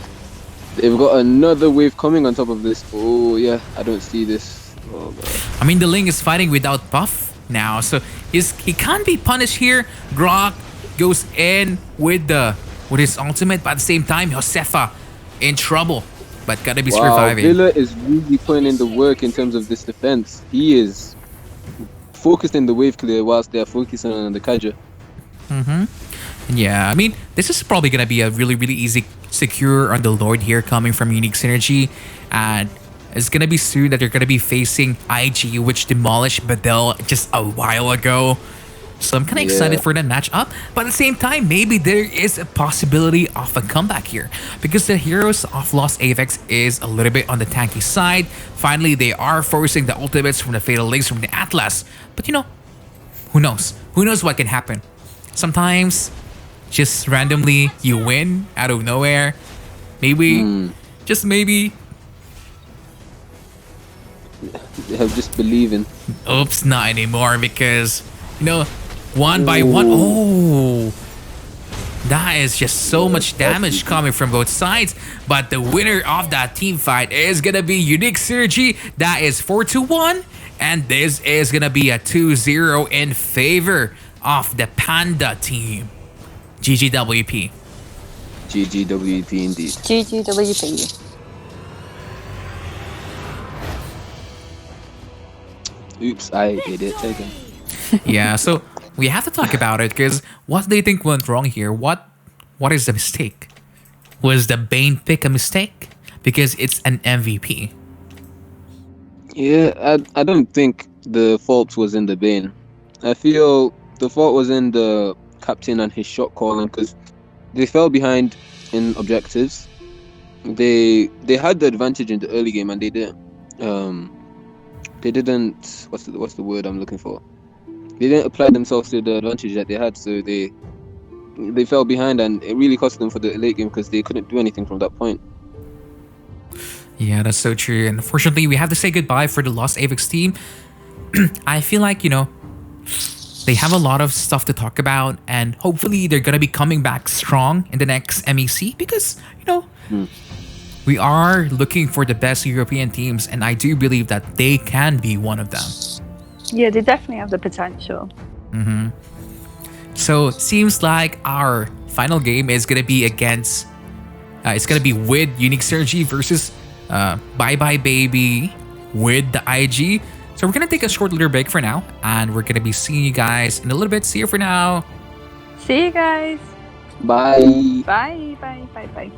They've got another wave coming on top of this. Oh, yeah, I don't see this. Oh, God. I mean, the Ling is fighting without buff now, so he can't be punished here. Grok goes in with his ultimate, but at the same time, Josefa in trouble, but gotta be surviving. Villa is really putting in the work in terms of this defense. He is focused in the wave clear whilst they're focusing on the Kaja. Yeah, I mean, this is probably gonna be a really easy secure on the Lord here coming from Unique Synergy, and it's gonna be soon that they're gonna be facing IG, which demolished Bedel just a while ago. So I'm kind of excited for that matchup. But at the same time, maybe there is a possibility of a comeback here. Because the heroes of Los Avex is a little bit on the tanky side. Finally, they are forcing the ultimates from the Fatal Links from the Atlas. But you know, who knows? Who knows what can happen? Sometimes, just randomly, you win out of nowhere. Maybe, just maybe. They have just believing. Oops, not anymore because, you know, one by one. Oh, that is just so much damage coming from both sides. But the winner of that team fight is gonna be Unique Synergy. That is 4-1, and this is gonna be a 2-0 in favor of the Panda team. GGWP. GGWP indeed. GGWP. Oops, I did it again. Yeah, so we have to talk about it because what do they think went wrong here? What is the mistake? Was the Bane pick a mistake? Because it's an MVP. Yeah, I don't think the fault was in the Bane. I feel the fault was in the captain and his shot calling because they fell behind in objectives. They had the advantage in the early game and they didn't what's the word I'm looking for? They didn't apply themselves to the advantage that they had, so they fell behind and it really cost them for the late game because they couldn't do anything from that point. Yeah, that's so true. And unfortunately, we have to say goodbye for the Los Avex team. I feel like, you know, they have a lot of stuff to talk about and hopefully they're going to be coming back strong in the next MEC because, you know, we are looking for the best European teams and I do believe that they can be one of them. Yeah, they definitely have the potential. So it seems like our final game is going to be against, it's going to be with Unique Synergy versus Bye Bye Baby with the IG. So we're going to take a short little break for now and we're going to be seeing you guys in a little bit. See you for now. See you guys. Bye. Bye, bye, bye, bye.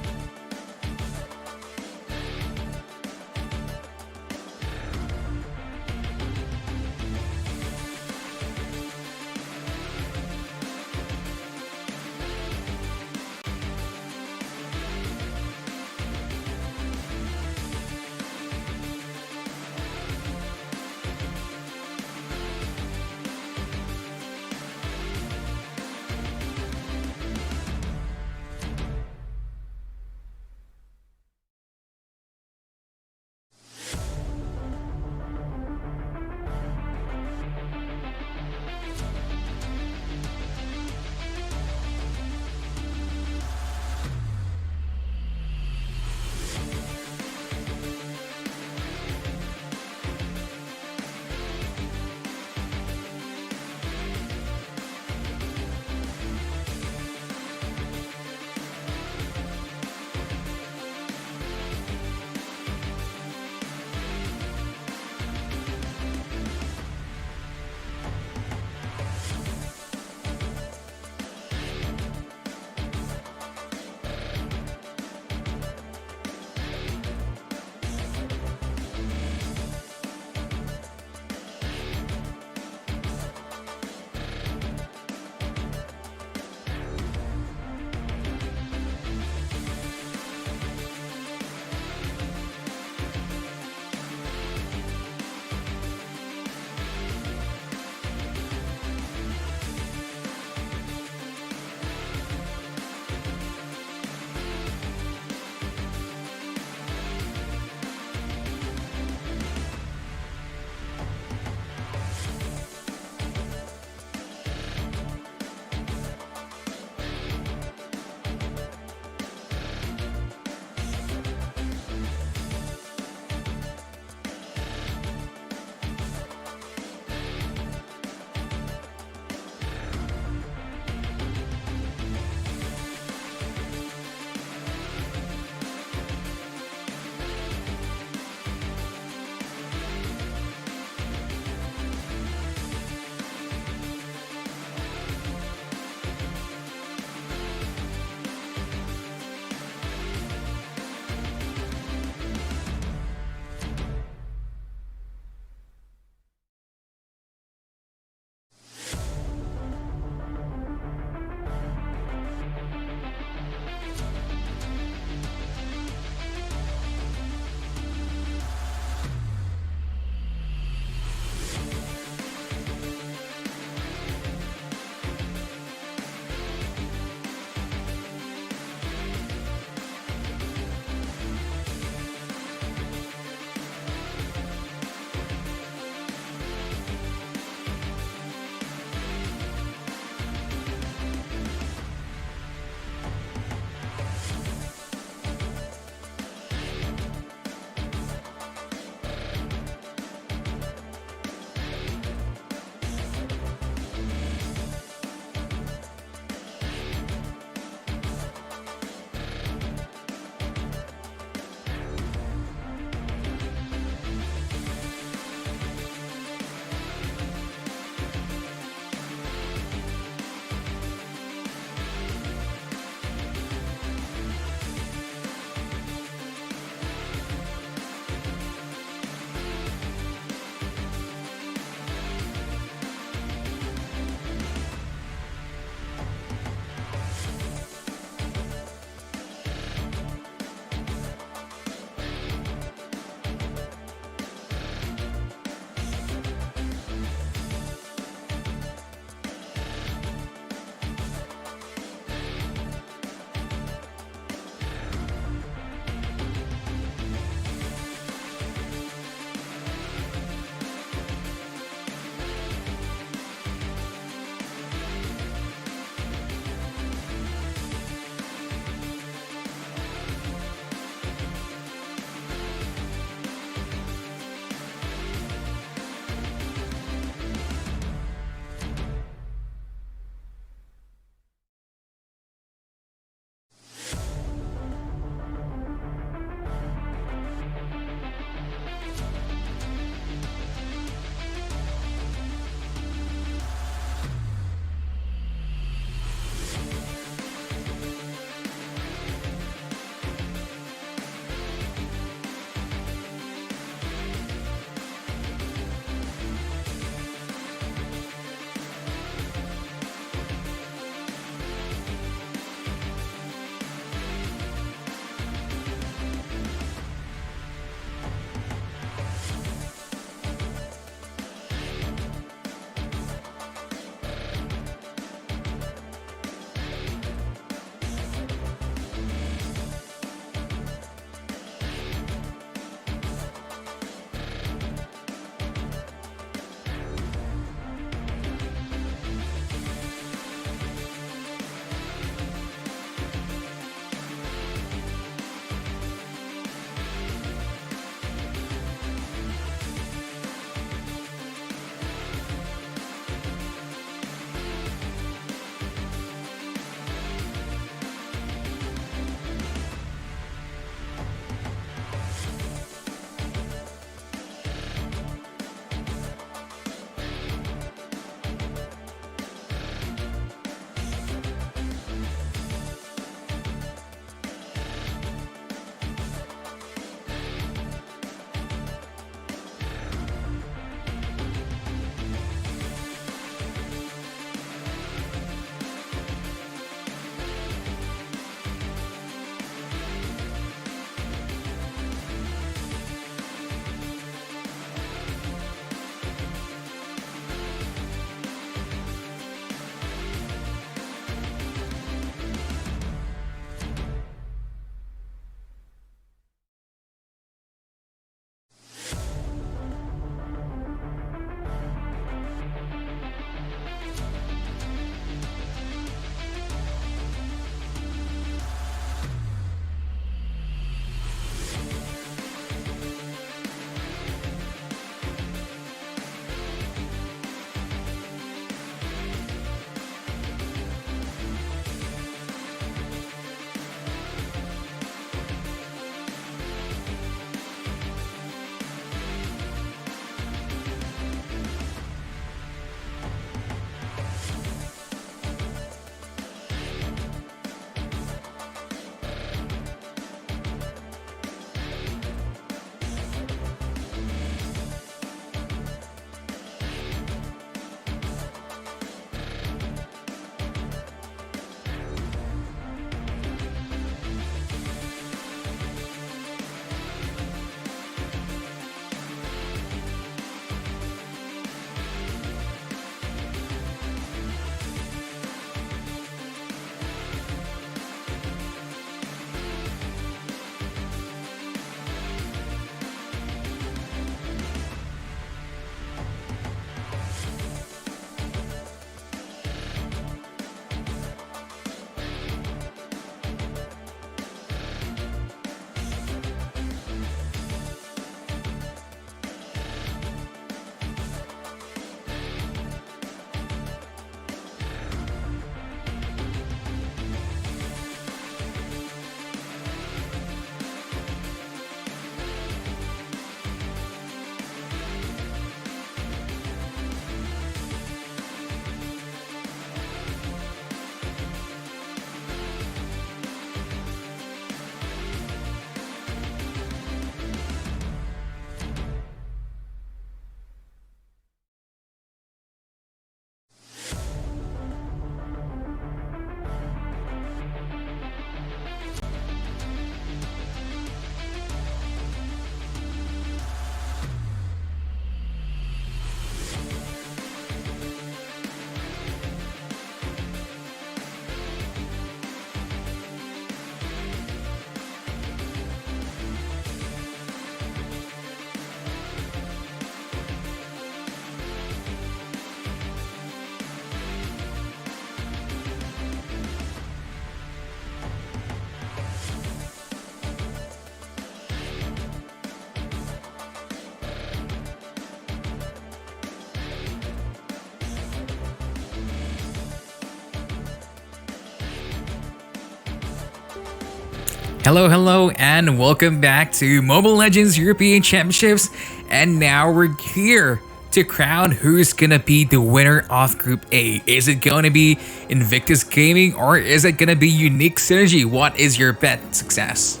Hello, hello, and welcome back to Mobile Legends European Championships. And now we're here to crown who's gonna be the winner of Group A. Is it gonna be Invictus Gaming or is it gonna be Unique Synergy? What is your bet, Success?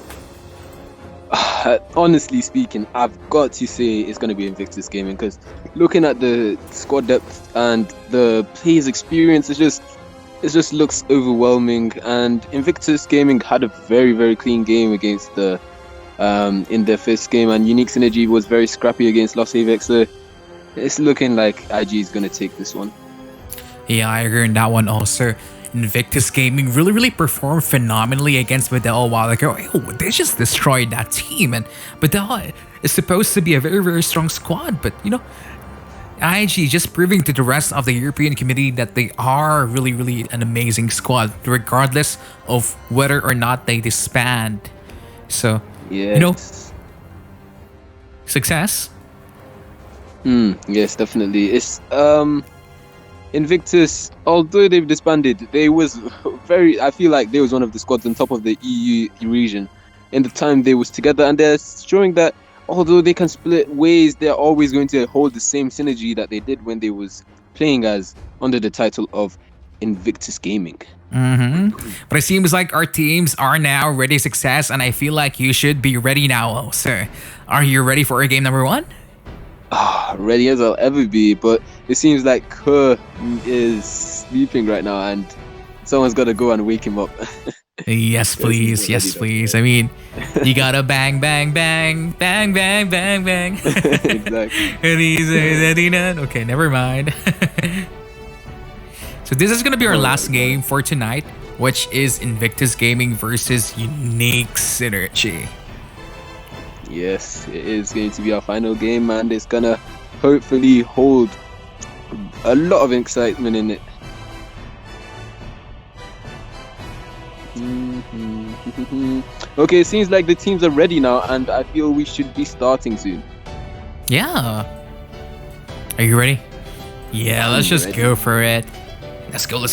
Honestly speaking, I've got to say it's going to be Invictus Gaming, because looking at the squad depth and the players' experience, it just looks overwhelming. And Invictus Gaming had a very clean game against the in their first game, and Unique Synergy was very scrappy against Los Avex. So it's looking like IG is going to take this one. Yeah, I agree on that one also. Invictus Gaming really performed phenomenally against Bedel a while ago. Oh, they just destroyed that team, and Bedel is supposed to be a very strong squad, but you know, IG just proving to the rest of the European community that they are really an amazing squad, regardless of whether or not they disband. So, Yes. you know, Success. Yes, definitely. It's Invictus, although they've disbanded, they was I feel like they was one of the squads on top of the EU region in the time they was together, and they're showing that although they can split ways, they're always going to hold the same synergy that they did when they was playing as under the title of Invictus Gaming. But it seems like our teams are now ready, Success, and I feel like you should be ready now also. Are you ready for game number 1? Ready as I'll ever be, but it seems like Kerr is sleeping right now, and someone's got to go and wake him up. Yes, please. Yes, please. I mean, you gotta bang. Exactly. And he's okay, never mind. So this is gonna be our last game for tonight, which is Invictus Gaming versus Unique Synergy. Yes, it is going to be our final game, and it's gonna hopefully hold a lot of excitement in it. Okay, it seems like the teams are ready now, and I feel we should be starting soon. Yeah. Are you ready? Yeah, let's just ready. go for it. Let's go.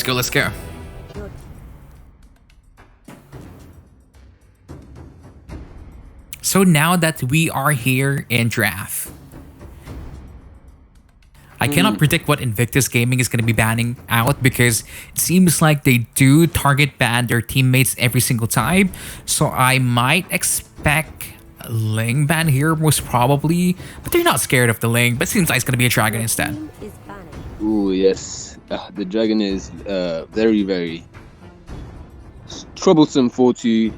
So now that we are here in draft, I cannot predict what Invictus Gaming is going to be banning out, because it seems like they do target ban their teammates every single time. So I might expect a Ling ban here, most probably. But they're not scared of the Ling, but it seems like it's going to be a Dragon instead. Team is banning. Ooh, yes. The Dragon is very troublesome to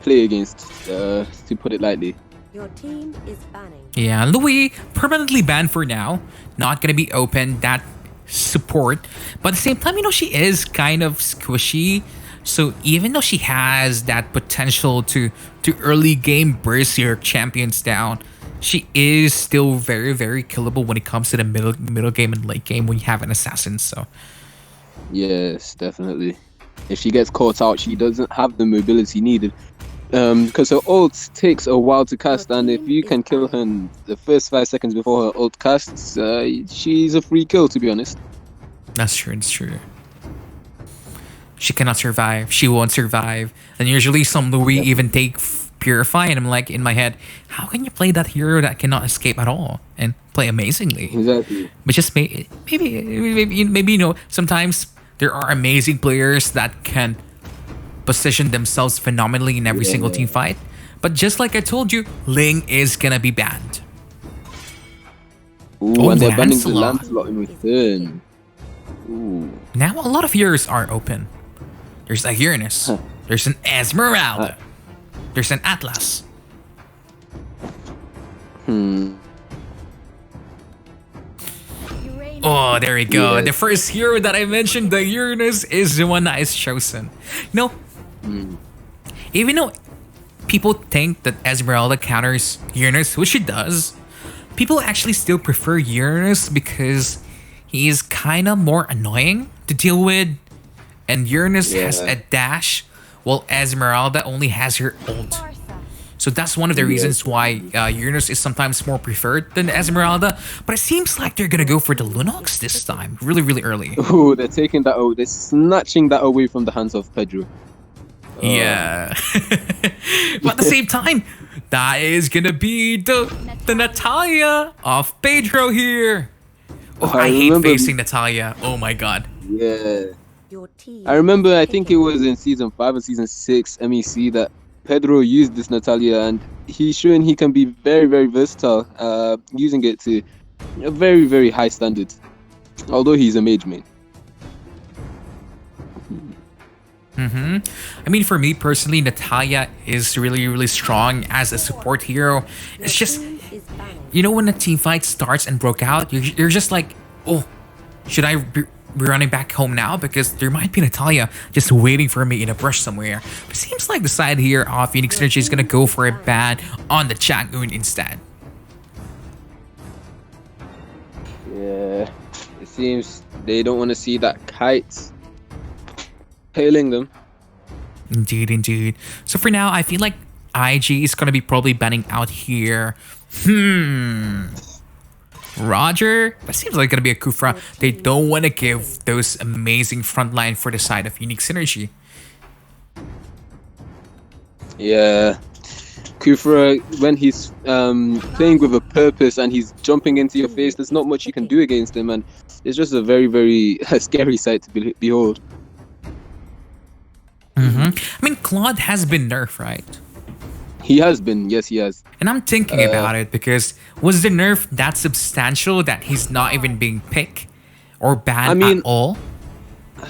play against, to put it lightly. Your team is banning. Yeah, Louis permanently banned for now. Not gonna be open that support, but at the same time, you know, she is kind of squishy. So even though she has that potential to early game burst your champions down, she is still very killable when it comes to the middle game and late game when you have an assassin. So Yes, definitely. If she gets caught out, she doesn't have the mobility needed. Because her ult takes a while to cast, and if you can kill her in the first 5 seconds before her ult casts, she's a free kill, to be honest. that's true. It's true. She cannot survive. She won't survive. And usually some Louis even take Purify, and I'm like in my head, how can you play that hero that cannot escape at all and play amazingly? Exactly. But just maybe you know, sometimes there are amazing players that can position themselves phenomenally in every single team fight. But just like I told you, Ling is gonna be banned. Ooh, and they're banning the Lancelot. Lancelot in return. Ooh. Now a lot of heroes are open. There's a Uranus. There's an Esmeralda. There's an Atlas. Oh, there we go. Yes. The first hero that I mentioned, the Uranus, is the one that is chosen. You know, even though people think that Esmeralda counters Uranus, which she does, people actually still prefer Uranus because he is kind of more annoying to deal with. And Uranus has a dash, while Esmeralda only has her ult. So that's one of the reasons why Uranus is sometimes more preferred than Esmeralda. But it seems like they're gonna go for the Lunox this time, really early. Ooh, they're taking that. Oh, they're snatching that away from the hands of Pedro. Yeah. But at the same time, that is gonna be the Natalia of Pedro here. Oh, I hate remember- facing Natalia. Oh my god. Yeah. Your team I remember, is I think it picking was in season 5 or season 6 MEC that Pedro used this Natalia, and he's showing he can be very, very versatile, using it to a very, very high standard. Although he's a mage main. I mean, for me personally, Natalia is really, really strong as a support hero. It's just, team is banished. you know, when a team fight starts and broke out, you're just like, oh, should I be running back home now? Because there might be Natalia just waiting for me in a brush somewhere. But it seems like the side here of Phoenix Energy is going to go for a ban on the Chagoon instead. Yeah. It seems they don't want to see that kite hailing them. Indeed, indeed. So for now, I feel like IG is going to be probably banning out here. Roger, that seems like going to be a Kufra. They don't want to give those amazing frontline for the side of Unique Synergy. Yeah. Kufra, when he's playing with a purpose and he's jumping into your face, there's not much you can do against him, and it's just a very, very scary sight to behold. I mean, Claude has been nerfed, right? He has been, yes, he has. And I'm thinking about it because was the nerf that substantial that he's not even being picked or banned at all?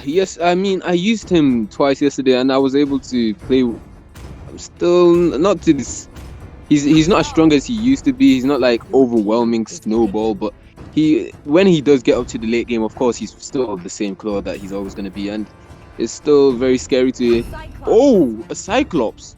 Yes, I mean, I used him twice yesterday, and I was able to play. I'm still not to this. He's not as strong as he used to be. He's not like overwhelming snowball, but when he does get up to the late game, of course, he's still the same Claw that he's always going to be, and it's still very scary to. Oh, a Cyclops.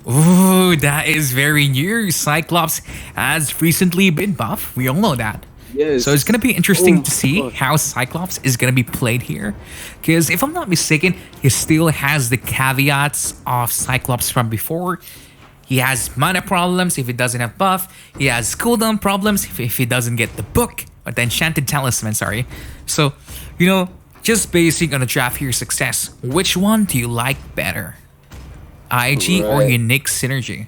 Ooh, that is very new. Cyclops has recently been buffed. We all know that. Yes. So it's going to be interesting Oh to see my God. how Cyclops is going to be played here. Because if I'm not mistaken, he still has the caveats of Cyclops from before. He has mana problems if he doesn't have buff. He has cooldown problems if he doesn't get the book. Or the enchanted talisman, sorry. So, you know, just basing on the draft here success, which one do you like better? IG or Right. Unique Synergy?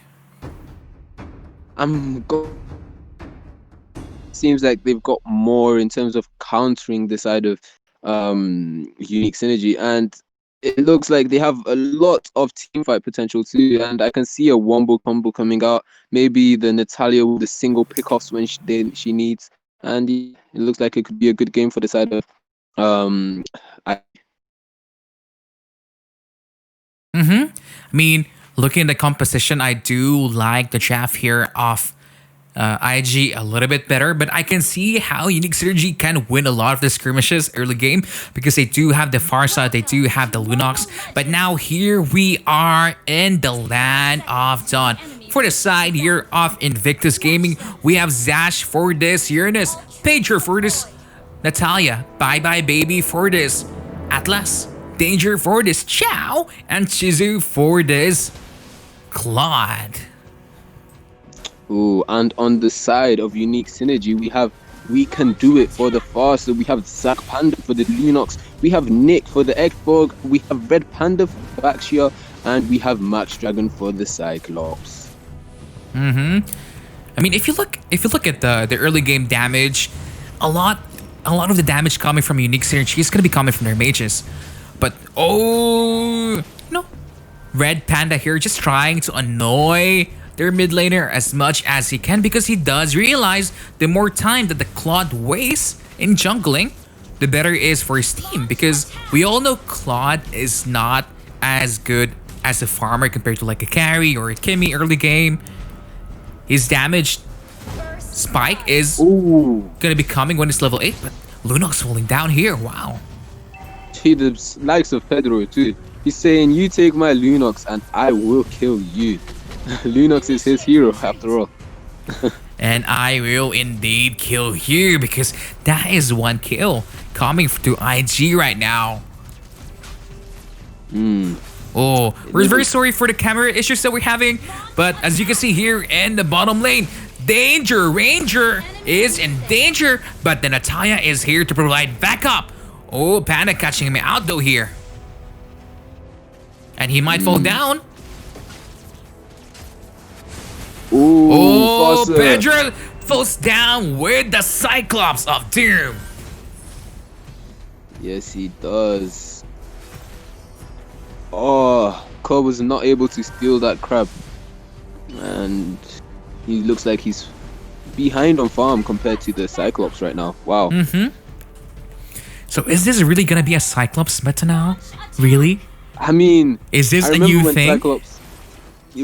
Seems like they've got more in terms of countering the side of Unique Synergy, and it looks like they have a lot of team fight potential too, and I can see a wombo combo coming out, maybe the Natalia with the single pickoffs when she needs, and it looks like it could be a good game for the side of I mean, looking at the composition, I do like the draft here of IG a little bit better, but I can see how Unique Synergy can win a lot of the skirmishes early game because they do have the Farsa, they do have the Lunox. But now here we are in the land of Dawn. For the side here of Invictus Gaming, we have Zash for this, Uranus, Pedro for this, Natalia, Bye Bye Baby for this, Atlas, Danger for this, Chow, and Chizu for this, Claude. Ooh, and on the side of Unique Synergy, we can do it for the Farsa. We have Zack Panda for the Lunox. We have Nick for the Ekborg. We have Red Panda for the Baxia, and we have Max Dragon for the Cyclops. I mean, if you look at the early game damage, a lot of the damage coming from Unique Synergy is gonna be coming from their mages. But no, Red Panda here just trying to annoy their mid laner as much as he can because he does realize the more time that the Claude wastes in jungling, the better it is for his team, because we all know Claude is not as good as a farmer compared to like a carry or a Kimmy early game. His damage spike is gonna be coming when it's level 8, but Lunox falling down here. Wow. He the likes of Pedro too. He's saying, "You take my Lunox and I will kill you." Lunox is his hero after all. And I will indeed kill you, because that is one kill coming to IG right now. Oh, we're very sorry for the camera issues that we're having, but as you can see here in the bottom lane, Danger Ranger is in danger, but the Natalia is here to provide backup. Oh, Panda catching him out though here. And he might fall down. Ooh, Oh, Foster. Bedel falls down with the Cyclops of Doom. Yes, he does. Oh, Cobb was not able to steal that crab. And he looks like he's behind on farm compared to the Cyclops right now. Wow. So is this really gonna be a Cyclops meta now? Really? I mean, Is this I a remember new when thing?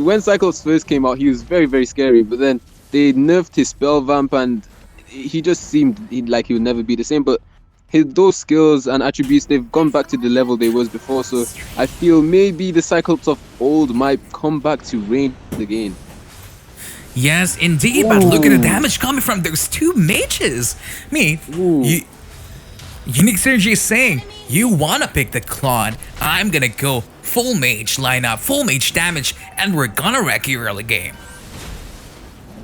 When Cyclops first came out, he was very, very scary. But then they nerfed his spell vamp, and he just seemed like he would never be the same. But those skills and attributes, they've gone back to the level they was before. So I feel maybe the Cyclops of old might come back to reign again. Yes, indeed. But look at the Ooh. damage coming from those two mages. I mean, Ooh. Unique Synergy is saying, you wanna pick the Claude, I'm gonna go full mage lineup, full mage damage, and we're gonna wreck you early game.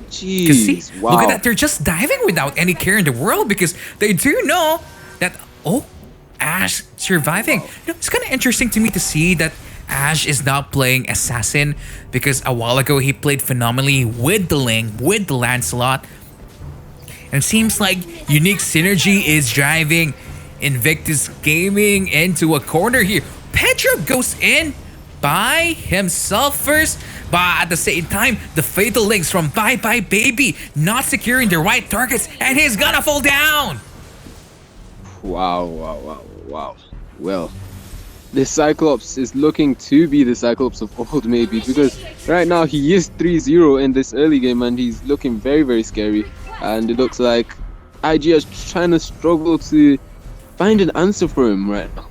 Cause see, Jeez, wow. look at that, they're just diving without any care in the world because they do know that, oh, Ash surviving. You know, it's kind of interesting to me to see that Ash is now playing Assassin because a while ago he played phenomenally with the Ling, with the Lancelot. And it seems like Unique Synergy is driving Invictus Gaming into a corner here. Pedro goes in by himself first, but at the same time, the fatal links from Bye Bye Baby not securing the right targets, and he's gonna fall down. Wow. Well, the Cyclops is looking to be the Cyclops of old, maybe, because right now he is 3-0 in this early game, and he's looking very, very scary. And it looks like IG is trying to struggle to find an answer for him right now.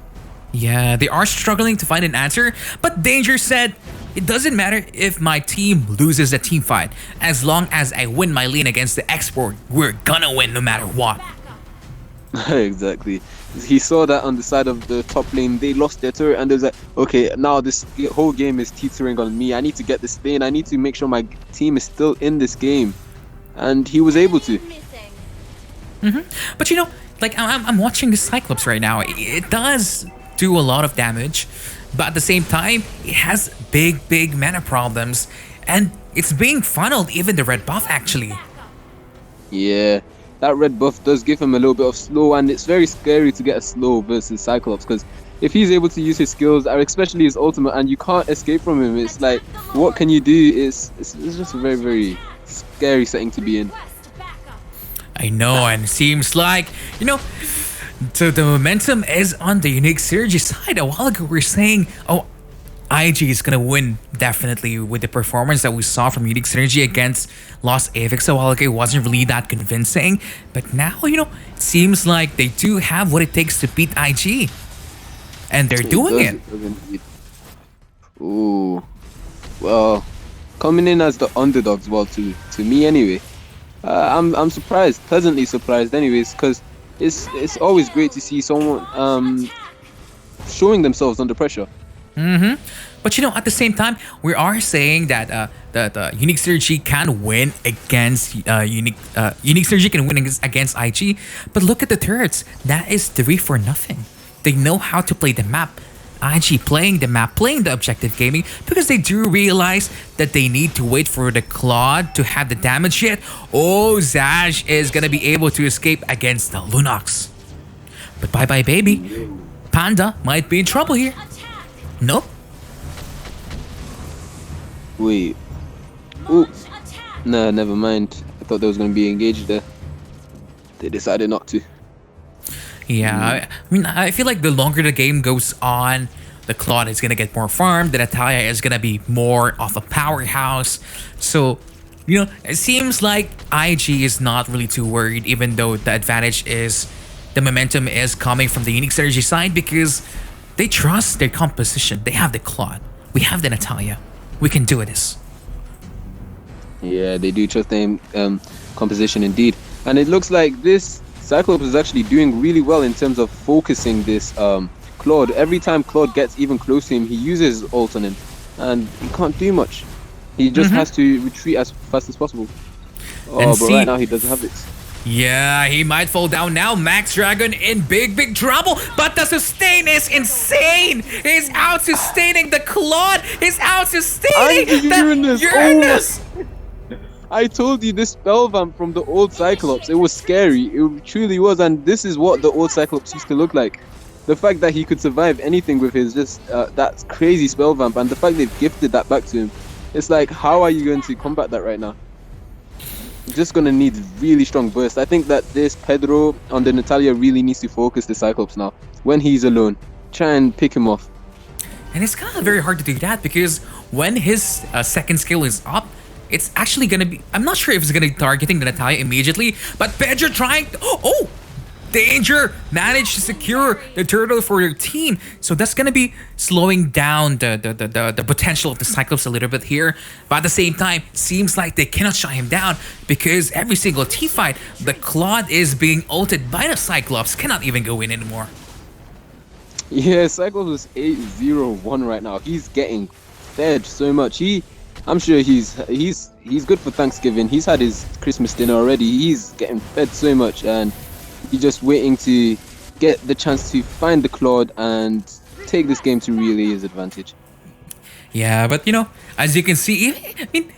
Yeah, they are struggling to find an answer, but Danger said, it doesn't matter if my team loses a team fight. As long as I win my lane against the export, we're gonna win no matter what. Exactly. He saw that on the side of the top lane, they lost their turret, and there's like, okay, now this whole game is teetering on me. I need to get this lane. I need to make sure my team is still in this game. And he was able to. But you know, like I'm watching the Cyclops right now. It does do a lot of damage, but at the same time, it has big mana problems, and it's being funneled even the red buff actually. Yeah, that red buff does give him a little bit of slow, and it's very scary to get a slow versus Cyclops, because if he's able to use his skills, especially his ultimate, and you can't escape from him, it's like, what can you do? It's just a very, very scary setting to be in. I know, and it seems like, you know, so the momentum is on the Unique Synergy side. A while ago we were saying, oh, IG is gonna win definitely with the performance that we saw from Unique Synergy against Los Avex a while ago. It wasn't really that convincing, but now, you know, it seems like they do have what it takes to beat IG, and they're doing it. Ooh, well, coming in as the underdogs, well, to me anyway. I'm surprised, pleasantly surprised, anyways, because it's always great to see someone showing themselves under pressure. But you know, at the same time, we are saying that that Unique Synergy can win against Unique Synergy can win against IG. But look at the turrets. That is 3-0. They know how to play the map. IG playing the map, playing the objective gaming, because they do realize that they need to wait for the Claude to have the damage hit. Oh, Zaj is gonna be able to escape against the Lunox. But bye bye baby. Panda might be in trouble here. Nope. Wait. Ooh. Nah, never mind. I thought they was gonna be engaged there. They decided not to. Yeah, I mean, I feel like the longer the game goes on, the Claude is gonna get more farmed, the Natalia is gonna be more of a powerhouse. So, you know, it seems like IG is not really too worried, even though the advantage is, the momentum is coming from the Unique Synergy side, because they trust their composition. They have the Claude. We have the Natalia. We can do this. Yeah, they do trust their composition indeed. And it looks like this Cyclops is actually doing really well in terms of focusing this Claude. Every time Claude gets even close to him, he uses his ult on him, and he can't do much. He just has to retreat as fast as possible. Oh, And but see, right now he doesn't have it. Yeah, he might fall down now. Max Dragon in big trouble, but the sustain is insane. He's out sustaining the Claude. He's out sustaining the Uranus. I told you this spell vamp from the old Cyclops, it was scary. It truly was, and this is what the old Cyclops used to look like. The fact that he could survive anything with his that crazy spell vamp, and the fact they've gifted that back to him, it's like, how are you going to combat that right now? You're just gonna need really strong burst. I think that this Pedro on the Natalia really needs to focus the Cyclops now. When he's alone, try and pick him off. And it's kind of very hard to do that because when his second skill is up, it's actually gonna be. I'm not sure if it's gonna be targeting the Natalia immediately, but Pedro trying. Oh! Danger! Managed to secure the turtle for your team. So that's gonna be slowing down the potential of the Cyclops a little bit here. But at the same time, seems like they cannot shut him down because every single team fight, the Claude is being ulted by the Cyclops. Cannot even go in anymore. Yeah, Cyclops is 8-0-1 right now. He's getting fed so much. I'm sure he's good for Thanksgiving. He's had his Christmas dinner already. He's getting fed so much, and he's just waiting to get the chance to find the Claude and take this game to really his advantage. Yeah, but you know, as you can see, I mean,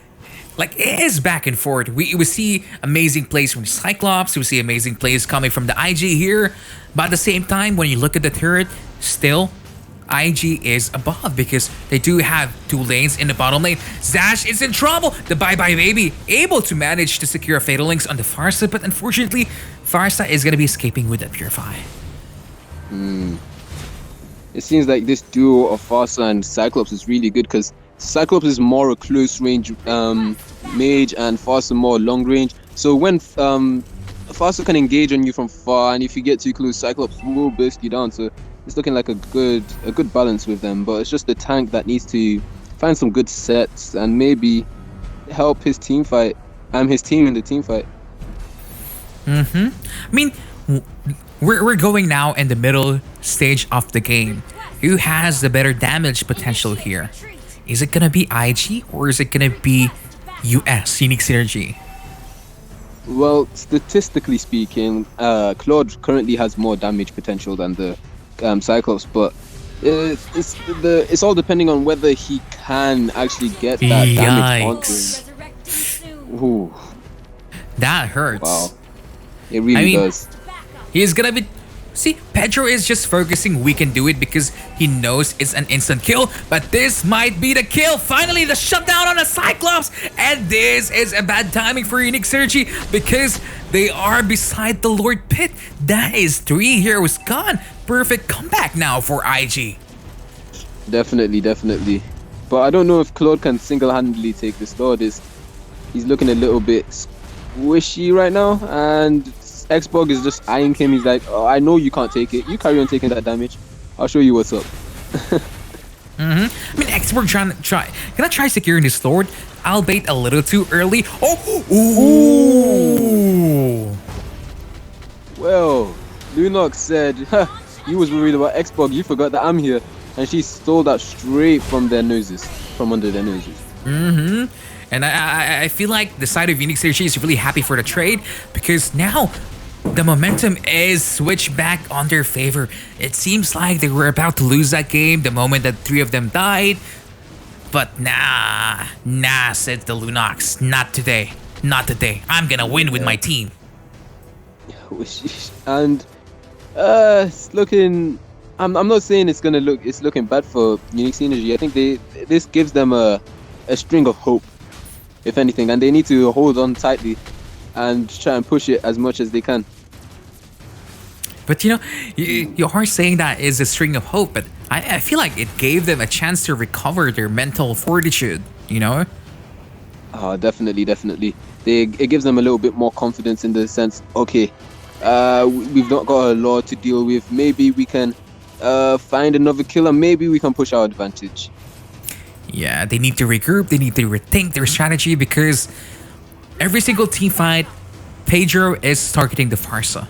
like, it is back and forth. We see amazing plays from the Cyclops. We see amazing plays coming from the IG here. But at the same time, when you look at the turret, still, IG is above because they do have two lanes in the bottom lane. Zash is in trouble. The bye-bye baby able to manage to secure Fatal Links on the Farsa, but unfortunately, Farsa is going to be escaping with a Purify. It seems like this duo of Farsa and Cyclops is really good because Cyclops is more a close range mage and Farsa more long range. So when Farsa can engage on you from far, and if you get too close, Cyclops will burst you down. So it's looking like a good balance with them. But it's just the tank that needs to find some good sets and maybe help his team fight. His team in the team fight. I mean, we're going now in the middle stage of the game. Who has the better damage potential here? Is it gonna be IG or is it gonna be US, Unique Synergy? Well, statistically speaking, Claude currently has more damage potential than the Cyclops, but it's all depending on whether he can actually get that damage onto him. Ooh. That hurts. Wow. It really does. He's gonna be... See, Pedro is just focusing we can do it because he knows it's an instant kill, but this might be the kill. Finally, the shutdown on the Cyclops, and this is a bad timing for Unique Synergy because they are beside the Lord Pit. That is 3 heroes gone. Perfect comeback now for IG. Definitely. But I don't know if Claude can single-handedly take this Lord. He's looking a little bit squishy right now, and Xbog is just eyeing him. He's like, oh, I know you can't take it. You carry on taking that damage. I'll show you what's up. I mean, Xbog gonna try securing this Lord. I'll bait a little too early. Oh! Ooh! Well, Lunox said, you was worried about Xbog. You forgot that I'm here. And she stole that straight from their noses. From under their noses. And I feel like the side of Unique Synergy is really happy for the trade because now the momentum is switched back on their favor. It seems like they were about to lose that game the moment that 3 of them died. But nah, said the Lunox. Not today. I'm gonna win with my team. And it's looking... I'm not saying it's looking bad for Unique Synergy. I think this gives them a string of hope, if anything, and they need to hold on tightly and try and push it as much as they can. But you know, you are saying that is a string of hope, but I feel like it gave them a chance to recover their mental fortitude, you know? Oh, definitely. It gives them a little bit more confidence in the sense, okay, we've not got a lot to deal with. Maybe we can find another killer. Maybe we can push our advantage. Yeah, they need to regroup. They need to rethink their strategy because every single team fight, Pedro is targeting the Farsa.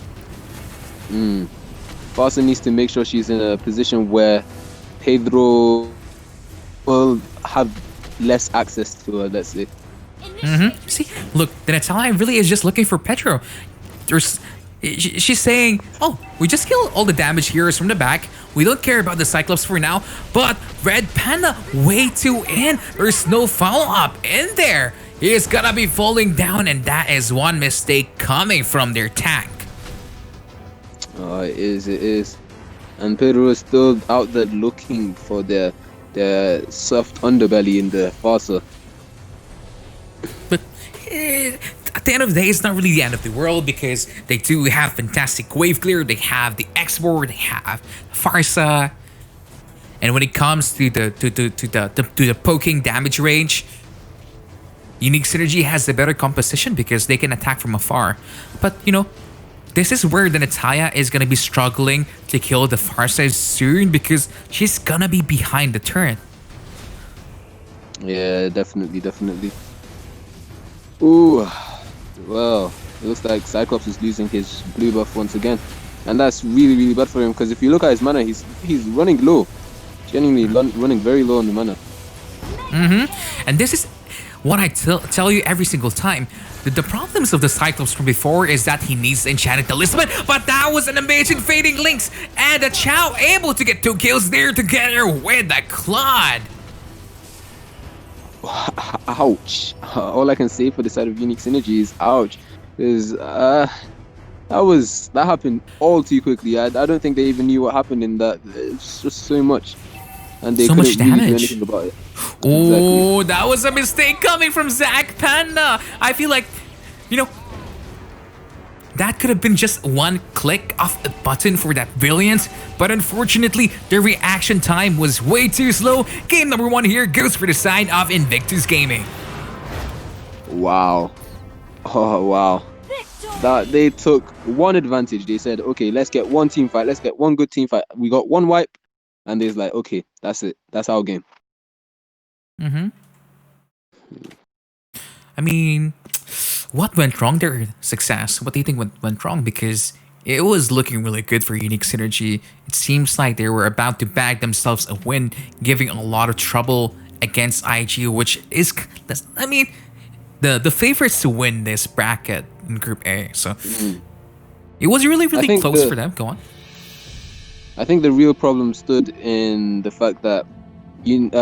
Farsa needs to make sure she's in a position where Pedro will have less access to her, let's say. See, look, the Natalia really is just looking for Pedro. there's she's saying, "Oh, we just killed all the damage heroes from the back. We don't care about the Cyclops for now." But Red Panda way too in. There's no follow up in there. He's gonna be falling down, and that is one mistake coming from their tank. Oh, it is. And Pedro is still out there looking for their soft underbelly in the Farsa. But at the end of the day, it's not really the end of the world because they do have fantastic wave clear. They have the Export. They have Farsa. And when it comes to the poking damage range, Unique Synergy has the better composition because they can attack from afar. But you know, this is where the Natalia is gonna be struggling to kill the Farsa soon because she's gonna be behind the turret. Yeah, definitely. Ooh, well, it looks like Cyclops is losing his blue buff once again, and that's really bad for him because if you look at his mana, he's running low, genuinely running very low on the mana. And this is what I tell you every single time. The problems of the Cyclops from before is that he needs the Enchanted Talisman, but that was an amazing Fading Links, and the Chow able to get 2 kills there together with the Claude. Ouch. All I can say for the side of Unique Synergy is ouch. Because that happened all too quickly. I don't think they even knew what happened in that. It's just so much. And they so couldn't much really do damage. anything about it. Oh, that was a mistake coming from Zach Panda. I feel like, you know, that could have been just one click of the button for that brilliance, but unfortunately, the reaction time was way too slow. Game number 1 here goes for the side of Invictus Gaming. Wow. Oh, wow. That they took one advantage. They said, okay, let's get one team fight. Let's get one good team fight. We got one wipe. And they're like, okay, that's it. That's our game. I mean, what went wrong there? Success. What do you think went wrong? Because it was looking really good for Unique Synergy. It seems like they were about to bag themselves a win, giving a lot of trouble against IG, which is, I mean, the favorites to win this bracket in Group A. So it was really close for them. Go on. I think the real problem stood in the fact that Unique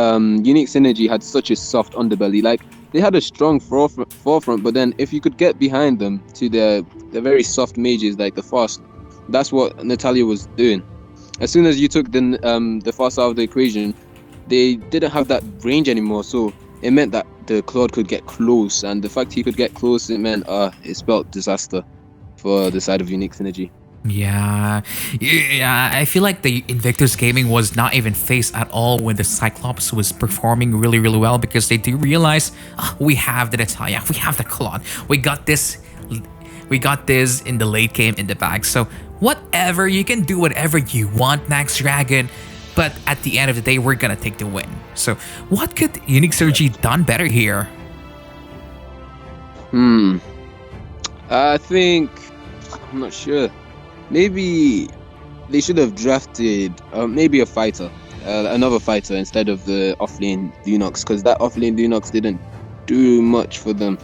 Synergy had such a soft underbelly. Like, they had a strong forefront, but then if you could get behind them to the very soft mages like the Fast, that's what Natalia was doing. As soon as you took the Fast out of the equation, they didn't have that range anymore, so it meant that the Claude could get close, and the fact he could get close, it meant it spelled disaster for the side of Unique Synergy. Yeah, I feel like the Invictus Gaming was not even faced at all when the Cyclops was performing really well because they do realize we have the Natalia, we have the Claude, we got this in the late game in the bag. So whatever, you can do whatever you want, Max Dragon, but at the end of the day, we're gonna take the win. So what could Unique Synergy done better here? I think, I'm not sure. Maybe they should have drafted maybe a fighter, another fighter instead of the offlane Lunox, because that offlane Lunox didn't do much for them.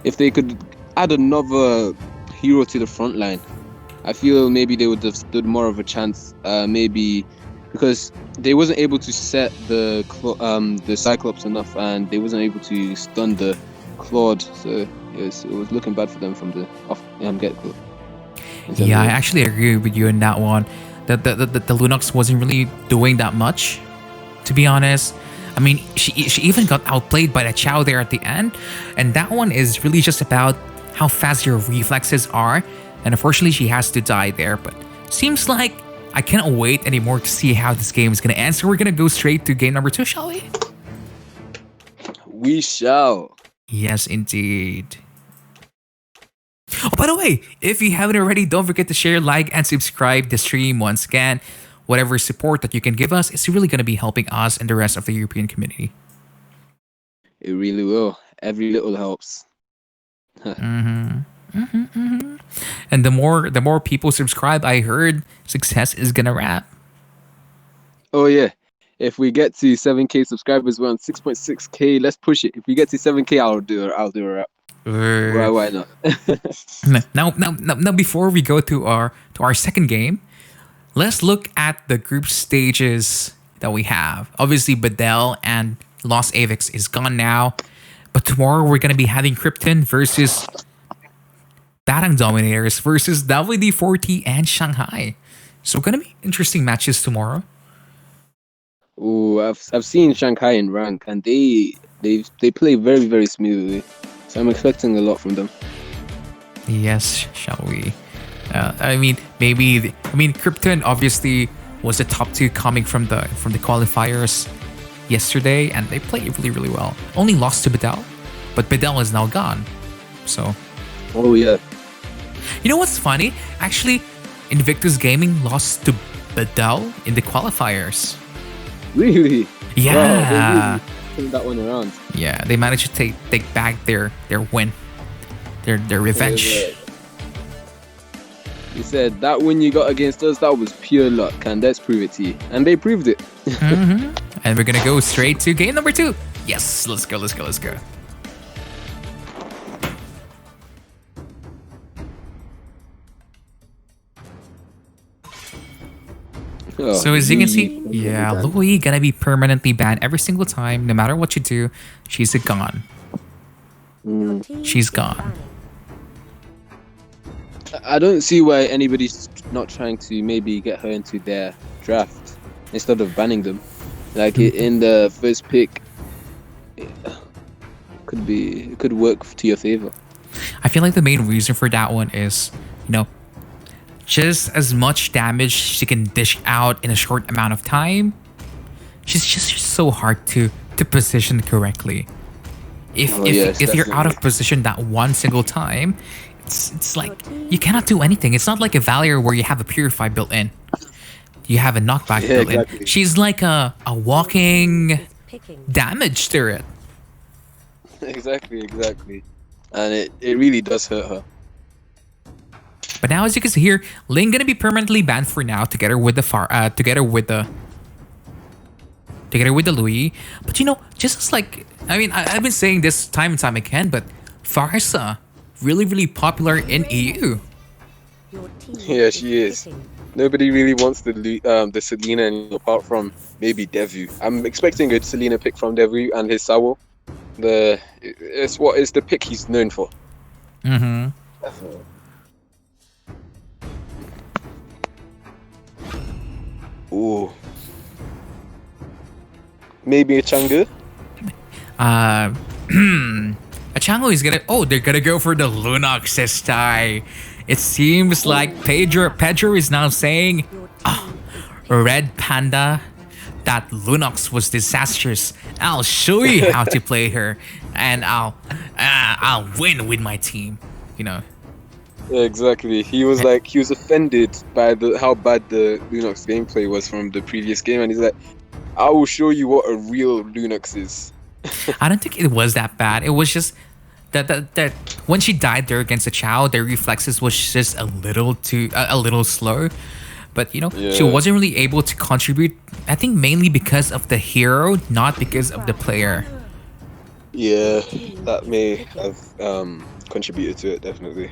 If they could add another hero to the front line, I feel maybe they would have stood more of a chance. Maybe because they wasn't able to set the Cyclops enough, and they wasn't able to stun the Claude, so it was looking bad for them from the off get-go. Yeah, I actually agree with you on that one. The Lunox wasn't really doing that much, to be honest. I mean, she even got outplayed by the Chow there at the end, and that one is really just about how fast your reflexes are, and unfortunately she has to die there, but seems like I cannot wait anymore to see how this game is going to end, so we're going to go straight to game number 2, shall we? We shall. Yes, indeed. Oh, by the way, if you haven't already, don't forget to share, like, and subscribe the stream once again. Whatever support that you can give us is really going to be helping us and the rest of the European community. It really will. Every little helps. And the more people subscribe, I heard success is going to wrap. Oh yeah. If we get to 7K subscribers, we're on 6.6K. Let's push it. If we get to 7K, I'll do a wrap. Why not? Now, before we go to our second game, let's look at the group stages that we have. Obviously, Bedel and Los Avex is gone now, but tomorrow we're gonna be having Krypton versus Batang Dominators versus WD-40 and Shanghai. So gonna be interesting matches tomorrow. Oh, I've seen Shanghai in rank, and they play very, very smoothly. So I'm expecting a lot from them. Yes, shall we? Krypton obviously was the top two coming from the qualifiers yesterday, and they played really, really well. Only lost to Bedel, but Bedel is now gone. So, oh yeah. You know what's funny? Actually, Invictus Gaming lost to Bedel in the qualifiers. Really? Yeah. Wow, they really turned that one around. Yeah, they managed to take back their win, their revenge. You said that win you got against us, that was pure luck, and let's prove it to you. And they proved it. And we're gonna go straight to game number 2. Yes, let's go. Oh, So as you can see, yeah, Louis gonna be permanently banned every single time, no matter what you do. She's gone. Your team She's is gone. banning. I don't see why anybody's not trying to maybe get her into their draft instead of banning them. Like in the first pick, it could work to your favor. I feel like the main reason for that one is, just as much damage she can dish out in a short amount of time. She's just so hard to position correctly. If you're out of position that one single time, it's like you cannot do anything. It's not like a Valier where you have a Purify built in. You have a knockback built in. She's like a walking Picking. damage turret. Exactly. And it really does hurt her. But now, as you can see here, Ling gonna be permanently banned for now, together with the Louis. But just as I've been saying this time and time again, but Farsa really, really popular in EU. Your team Yeah, she is. picking. Nobody really wants the Selena anymore, apart from maybe Devu. I'm expecting a Selena pick from Devu and his Sawo. It's the pick he's known for. Mm-hmm. Ooh. Maybe a Chang'e? A Chango is they're gonna go for the Lunox this time. It seems like Pedro is now saying, Red Panda, that Lunox was disastrous. I'll show you how to play her, and I'll win with my team. Yeah, exactly. He was offended by how bad the Lunox gameplay was from the previous game, and he's like, I will show you what a real Lunox is. I don't think it was that bad. It was just that when she died there against the Chow, their reflexes was just a little slow. But she wasn't really able to contribute. I think mainly because of the hero, not because of the player. Yeah, that may have contributed to it, definitely.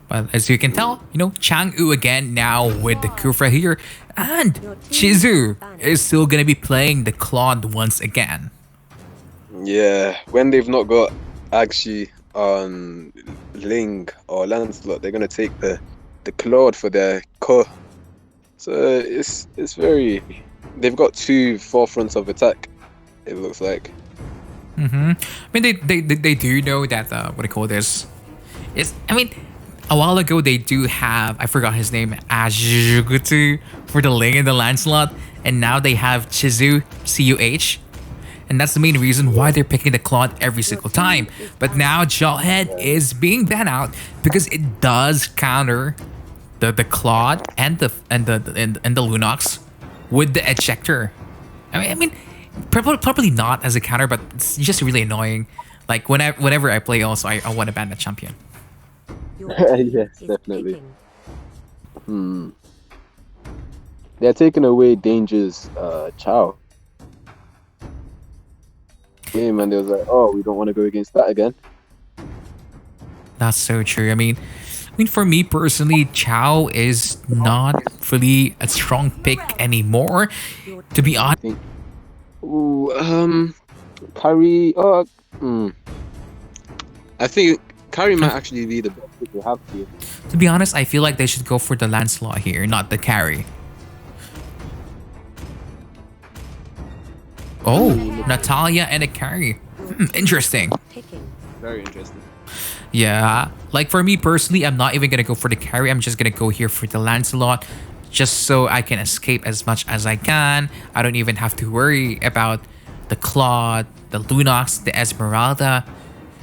But as you can tell, Chang'e again now with the Kufra here, and Chizu is still gonna be playing the Claude once again. Yeah, when they've not got Agshi on Ling or Lancelot, they're gonna take the Claude for their Ko. So it's very. They've got two forefronts of attack. It looks like. I mean, they do know that what do you call this? A while ago they do have, I forgot his name, Ajugutu for the Ling and the Lancelot, and now they have Chizu, CUH. And that's the main reason why they're picking the Claude every single time. But now Jawhead is being banned out because it does counter the Claude and the Lunox with the ejector. I mean, probably not as a counter, but it's just really annoying. Like whenever I play, also I want to ban the champion. Your team Yes, is definitely. picking. They're taking away Danger's Chow game, and they was like, oh, we don't want to go against that again. That's so true. I mean, for me personally, Chow is not really a strong pick anymore. To be honest, think. Ooh, Curry. Oh, I think Curry might actually be the best pick to have here. I feel like they should go for the Lancelot here, not the carry. Oh, Natalia and a carry. Interesting. Picking. Very interesting. Yeah, like for me personally, I'm not even gonna go for the carry. I'm just gonna go here for the Lancelot, just so I can escape as much as I can. I don't even have to worry about the Claude, the Lunox, the Esmeralda.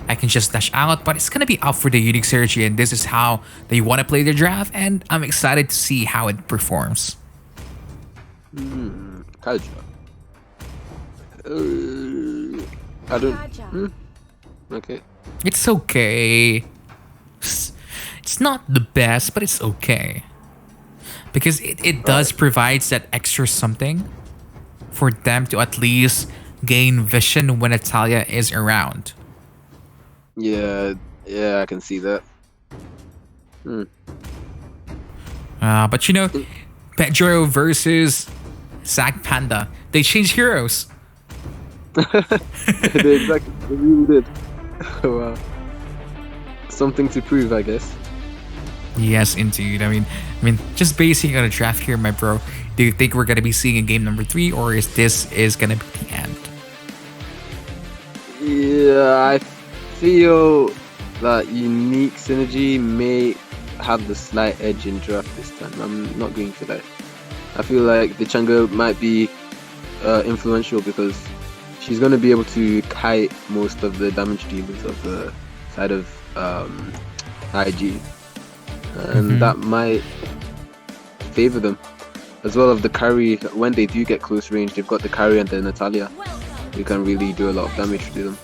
I can just dash out, but it's gonna be out for the Unique Surgery, and this is how they want to play their draft, and I'm excited to see how it performs. Kaja. I don't. Okay. It's okay. It's not the best, but it's okay. Because it does provide that extra something for them to at least gain vision when Natalia is around. Yeah, I can see that. But you know, Pedro versus Zack Panda. They changed heroes. They really did. Wow. Something to prove, I guess. Yes, indeed. I mean, just basing on a draft here, my bro. Do you think we're gonna be seeing a game number 3, or is this gonna be the end? Yeah, I feel that Unique Synergy may have the slight edge in draft this time. I'm not going to lie. I feel like the Chango might be influential because she's going to be able to kite most of the damage dealers of the side of IG. And that might favor them. As well as the carry, when they do get close range, they've got the carry and the Natalia. You can really do a lot of damage to them.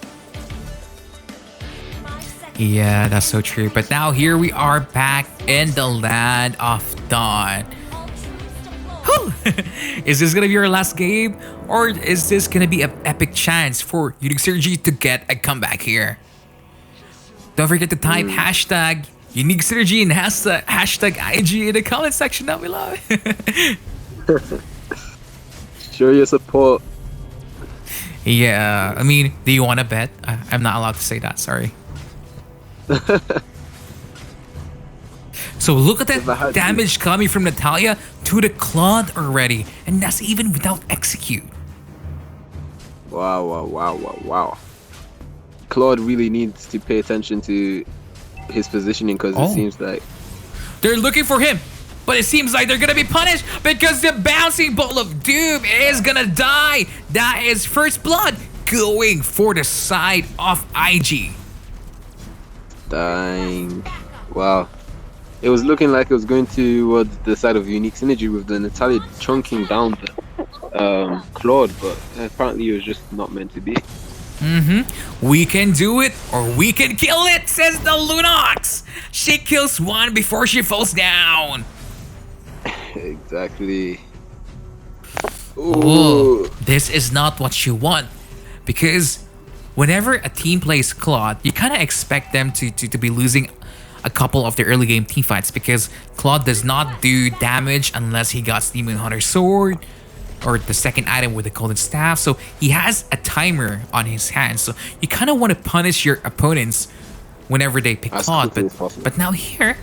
Yeah, that's so true. But now here we are back in the land of Dawn. Whew. Is this gonna be our last game? Or is this gonna be an epic chance for Unique Synergy to get a comeback here? Don't forget to type hashtag Unique Synergy and hashtag IG in the comment section down below. Show your support. Yeah, I mean, do you want to bet? I'm not allowed to say that, sorry. So look at that damage coming from Natalia to the Claude already. And that's even without execute. Wow. Claude really needs to pay attention to his positioning because it seems like they're looking for him. But it seems like they're gonna be punished because the bouncing ball of doom is gonna die. That is first blood going for the side of IG. Dang. Wow. It was looking like it was going towards the side of Unique Synergy with the Natalia chunking down the Claude, but apparently it was just not meant to be. We can do it or we can kill it, says the Lunox. She kills one before she falls down. Exactly. Ooh, this is not what you want. Because whenever a team plays Claude, you kind of expect them to be losing a couple of the early game team fights because Claude does not do damage unless he got Demon Hunter Sword or the second item with the Golden Staff. So he has a timer on his hands. So you kind of want to punish your opponents whenever they pick Claude. But now here,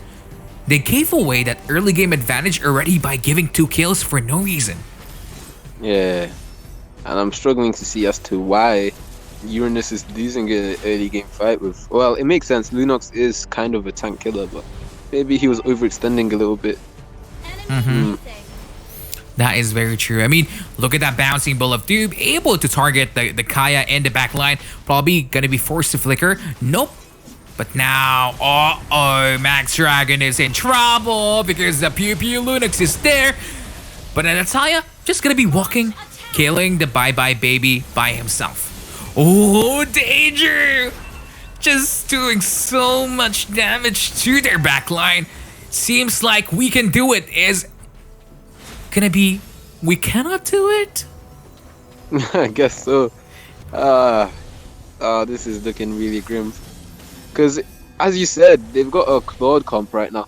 they gave away that early game advantage already by giving 2 kills for no reason. Yeah, and I'm struggling to see as to why Uranus is losing an early game fight with. Well, it makes sense. Lunox is kind of a tank killer, but maybe he was overextending a little bit. That is very true. I mean, look at that bouncing ball of doom, able to target the Kaya in the back line. Probably gonna be forced to flicker. Nope. But now, Max Dragon is in trouble because the Pew Pew Lunox is there. But Natalia just gonna be walking, killing the Bye Bye Baby by himself. Oh, danger! Just doing so much damage to their backline. Seems like we can do it is gonna be we cannot do it? I guess so. This is looking really grim. Because as you said, they've got a Claude comp right now.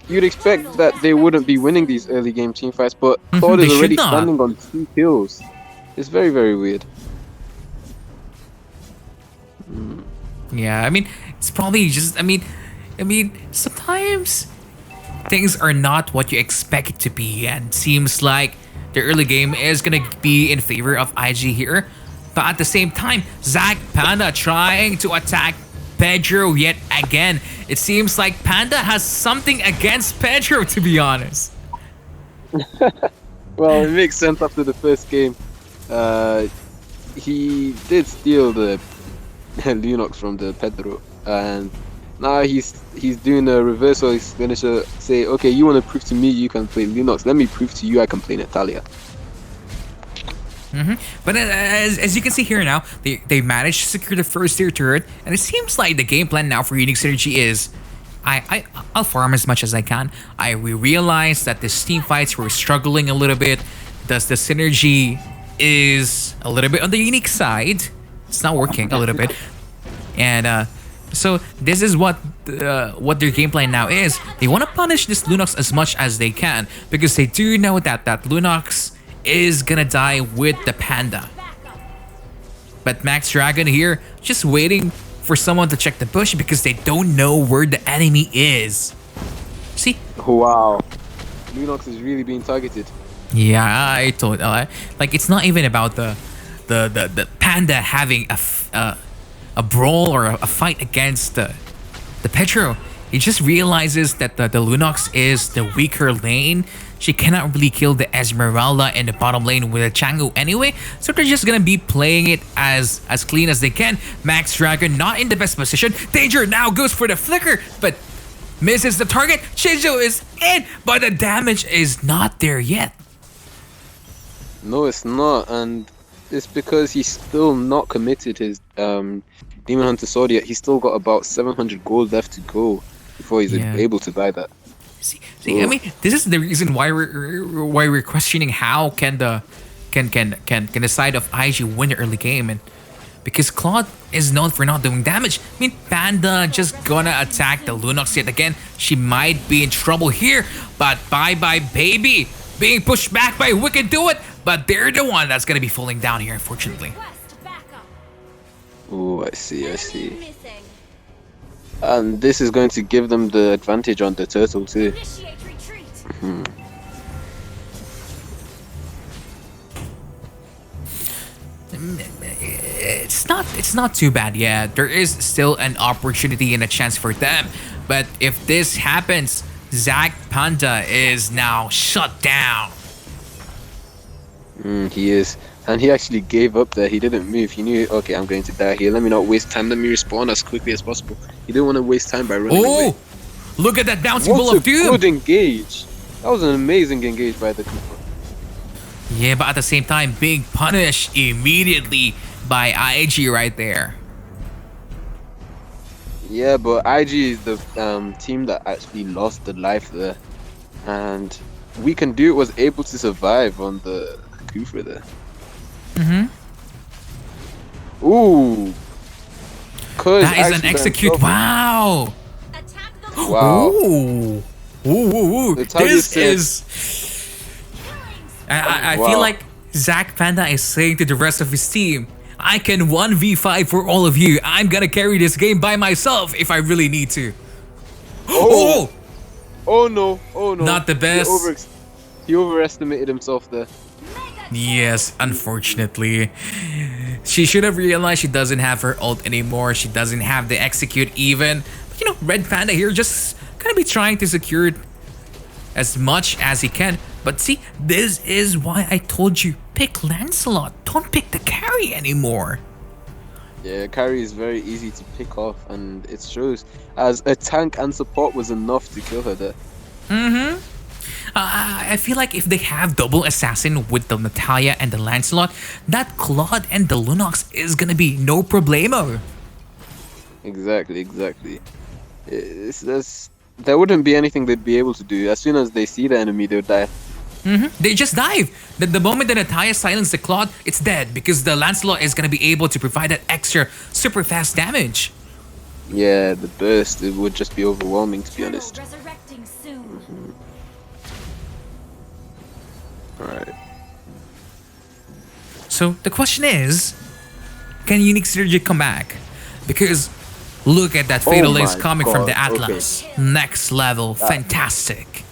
You'd expect that they wouldn't be winning these early game team fights, but Claude They is should already not. standing on 2 kills. It's very, very weird. Yeah, I mean, it's probably just. Sometimes things are not what you expect it to be, and seems like the early game is gonna be in favor of IG here. But at the same time, Zach Panda trying to attack Pedro yet again. It seems like Panda has something against Pedro, to be honest. Well, it makes sense after the first game. He did steal the Lunox from the Pedro, and now he's doing a reversal. He's gonna say, okay, you want to prove to me you can play Lunox, let me prove to you I can play Natalia. But as you can see here now, they managed to secure the first tier turret, and it seems like the game plan now for Unique Synergy is I'll farm as much as I can. We realized that these team fights were struggling a little bit. Thus the synergy is a little bit on the Unique side. It's not working a little bit. And so this is what their game plan now is. They want to punish this Lunox as much as they can, because they do know that Lunox is gonna die with the Panda. But Max Dragon here just waiting for someone to check the bush because they don't know where the enemy is. See? Wow, Lunox is really being targeted. Yeah, I told like it's not even about the Panda having a brawl or a fight against the Pedro. He just realizes that the Lunox is the weaker lane. She cannot really kill the Esmeralda in the bottom lane with a Changu anyway, so they're just gonna be playing it as clean as they can. Max Dragon not in the best position. Danger now goes for the flicker, but misses the target. Shinjo is in, but the damage is not there yet. No, it's not, and it's because he's still not committed his Demon Hunter sword yet. He's still got about 700 gold left to go before he's able to buy that. See, I mean, this is the reason why we're questioning how can the side of IG win the early game, and because Claude is known for not doing damage. I mean, Panda just gonna attack the Lunox yet again. She might be in trouble here, but bye baby, being pushed back by Wicked Do It, but they're the one that's gonna be falling down here, unfortunately. Oh, I see. And this is going to give them the advantage on the turtle too. It's not too bad. Yeah, there is still an opportunity and a chance for them. But if this happens, Zach Panda is now shut down. He is. And he actually gave up there. He didn't move. He knew, okay, I'm going to die here. Let me not waste time. Let me respawn as quickly as possible. He didn't want to waste time by running away. Oh, look at that bouncing ball What of a doom. good engage. That was an amazing engage by the Cooper. Yeah, but at the same time, being punished immediately by IG right there. Yeah, but IG is the team that actually lost the life there. And We Can Do It was able to survive on the Kufra there. Ooh. That is an execute. Wow. Wow. Ooh. This said- is. I Wow. feel like Zach Panda is saying to the rest of his team, I can 1v5 for all of you. I'm gonna carry this game by myself if I really need to. Oh. Oh no. Not the best. He overestimated himself there. Yes, unfortunately. She should have realized she doesn't have her ult anymore. She doesn't have the execute even. But you know, Red Panda here just gonna be trying to secure it as much as he can. But see, this is why I told you, pick Lancelot. Don't pick the carry anymore. Yeah, carry is very easy to pick off, and it shows. As a tank and support was enough to kill her there. I feel like if they have double assassin with the Natalia and the Lancelot, that Claude and the Lunox is gonna be no problemo. Exactly. There wouldn't be anything they'd be able to do. As soon as they see the enemy, they'll die. They just dive. The moment that Natalia silences the Claude, it's dead because the Lancelot is gonna be able to provide that extra super fast damage. Yeah, the burst, it would just be overwhelming, to be honest. Resurrecting soon. Alright. So the question is, can Unique Synergy come back? Because look at that Fatal my Links coming from God, the Atlas. Next level, fantastic.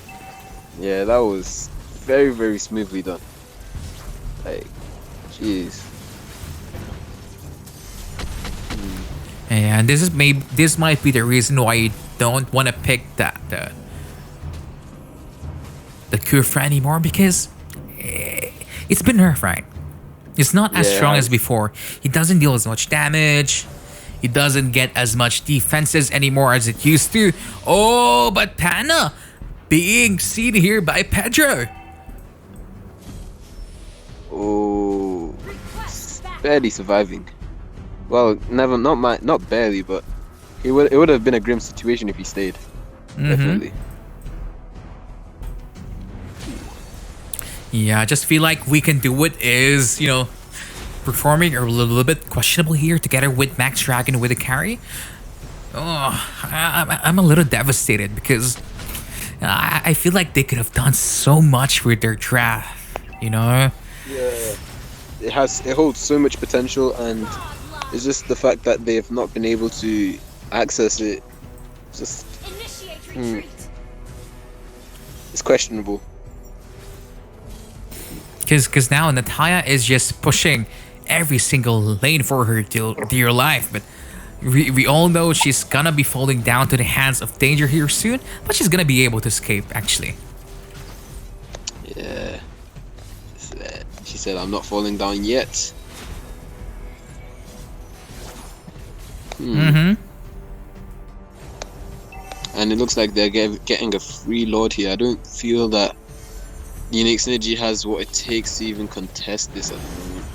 Yeah, that was very, very smoothly done. Like, jeez. And this might be the reason why you don't want to pick the Kufra anymore, because it's been nerfed, right? It's not as strong as before. He doesn't deal as much damage. He doesn't get as much defenses anymore as it used to. Oh, but Pana being seen here by Pedro. Oh, barely surviving. Well, not barely, but it would have been a grim situation if he stayed. Definitely. Yeah, I just feel like We Can Do It is, performing a little bit questionable here together with Max Dragon with a carry. Oh, I'm a little devastated because I feel like they could have done so much with their draft, Yeah, it holds so much potential, and it's just the fact that they've not been able to access it. Just it's questionable. Because now Natalia is just pushing every single lane for her dear life, but we all know she's gonna be falling down to the hands of danger here soon, but she's gonna be able to escape actually. Yeah. She said, "I'm not falling down yet." And it looks like they're getting a free lord here. I don't feel that Unique Synergy has what it takes to even contest this at the moment.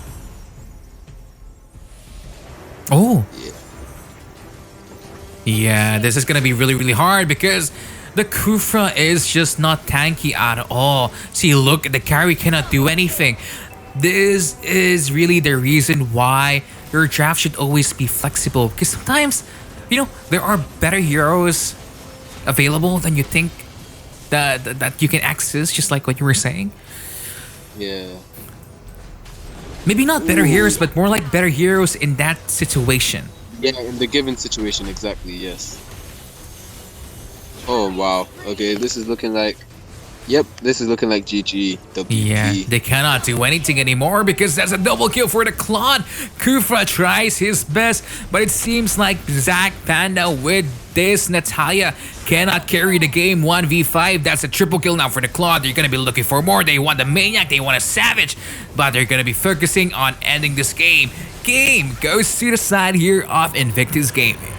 Oh. Yeah, this is gonna be really, really hard because the Kufra is just not tanky at all. See, look, the carry cannot do anything. This is really the reason why your draft should always be flexible, because sometimes, there are better heroes available than you think that you can access, just like what you were saying. Yeah. Maybe not better heroes, but more like better heroes in that situation. Yeah, in the given situation, exactly, yes. Oh, wow. Okay, this is looking like... Yep, this is looking like GG. WP. Yeah, they cannot do anything anymore because that's a double kill for the Claude. Kufra tries his best, but it seems like Zach Panda with this Natalia cannot carry the game 1v5. That's a triple kill now for the Claude. They're going to be looking for more. They want the Maniac, they want a Savage, but they're going to be focusing on ending this game. Game goes to the side here of Invictus Gaming.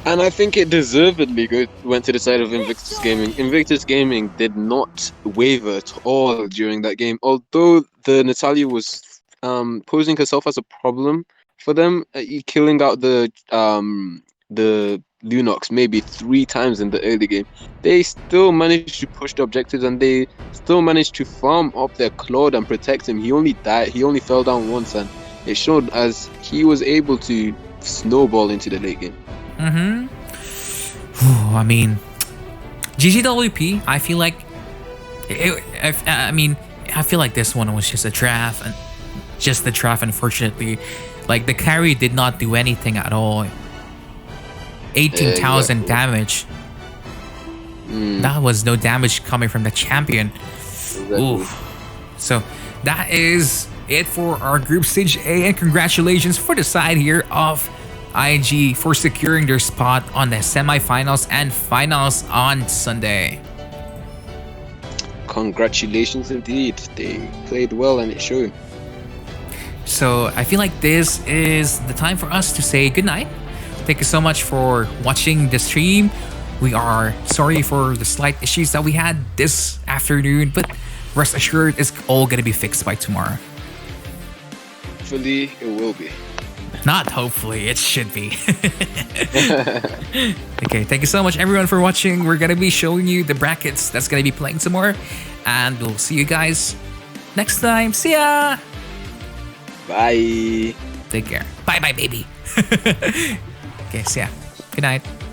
And I think it deservedly went to the side of Invictus Gaming. Invictus Gaming did not waver at all during that game. Although the Natalia was posing herself as a problem for them, killing out the Lunox maybe 3 times in the early game, they still managed to push the objectives, and they still managed to farm up their Claude and protect him. He only died. He only fell down once, and it showed as he was able to snowball into the late game. I mean, GGWP, I feel like I feel like this one was just a draft, and just the draft, unfortunately. Like, the carry did not do anything at all. 18,000 damage. That was no damage coming from the champion. Oof. So that is it for our group stage A, and congratulations for the side here of IG for securing their spot on the semifinals and finals on Sunday. Congratulations indeed. They played well and it showed. So I feel like this is the time for us to say goodnight. Thank you so much for watching the stream. We are sorry for the slight issues that we had this afternoon, but rest assured it's all gonna be fixed by tomorrow. Hopefully it will be. Not hopefully, it should be. Okay, thank you so much everyone for watching. We're gonna be showing you the brackets that's gonna be playing tomorrow, and we'll see you guys next time. See ya! Bye. Take care. Bye bye, baby. Okay, so yeah. Good night.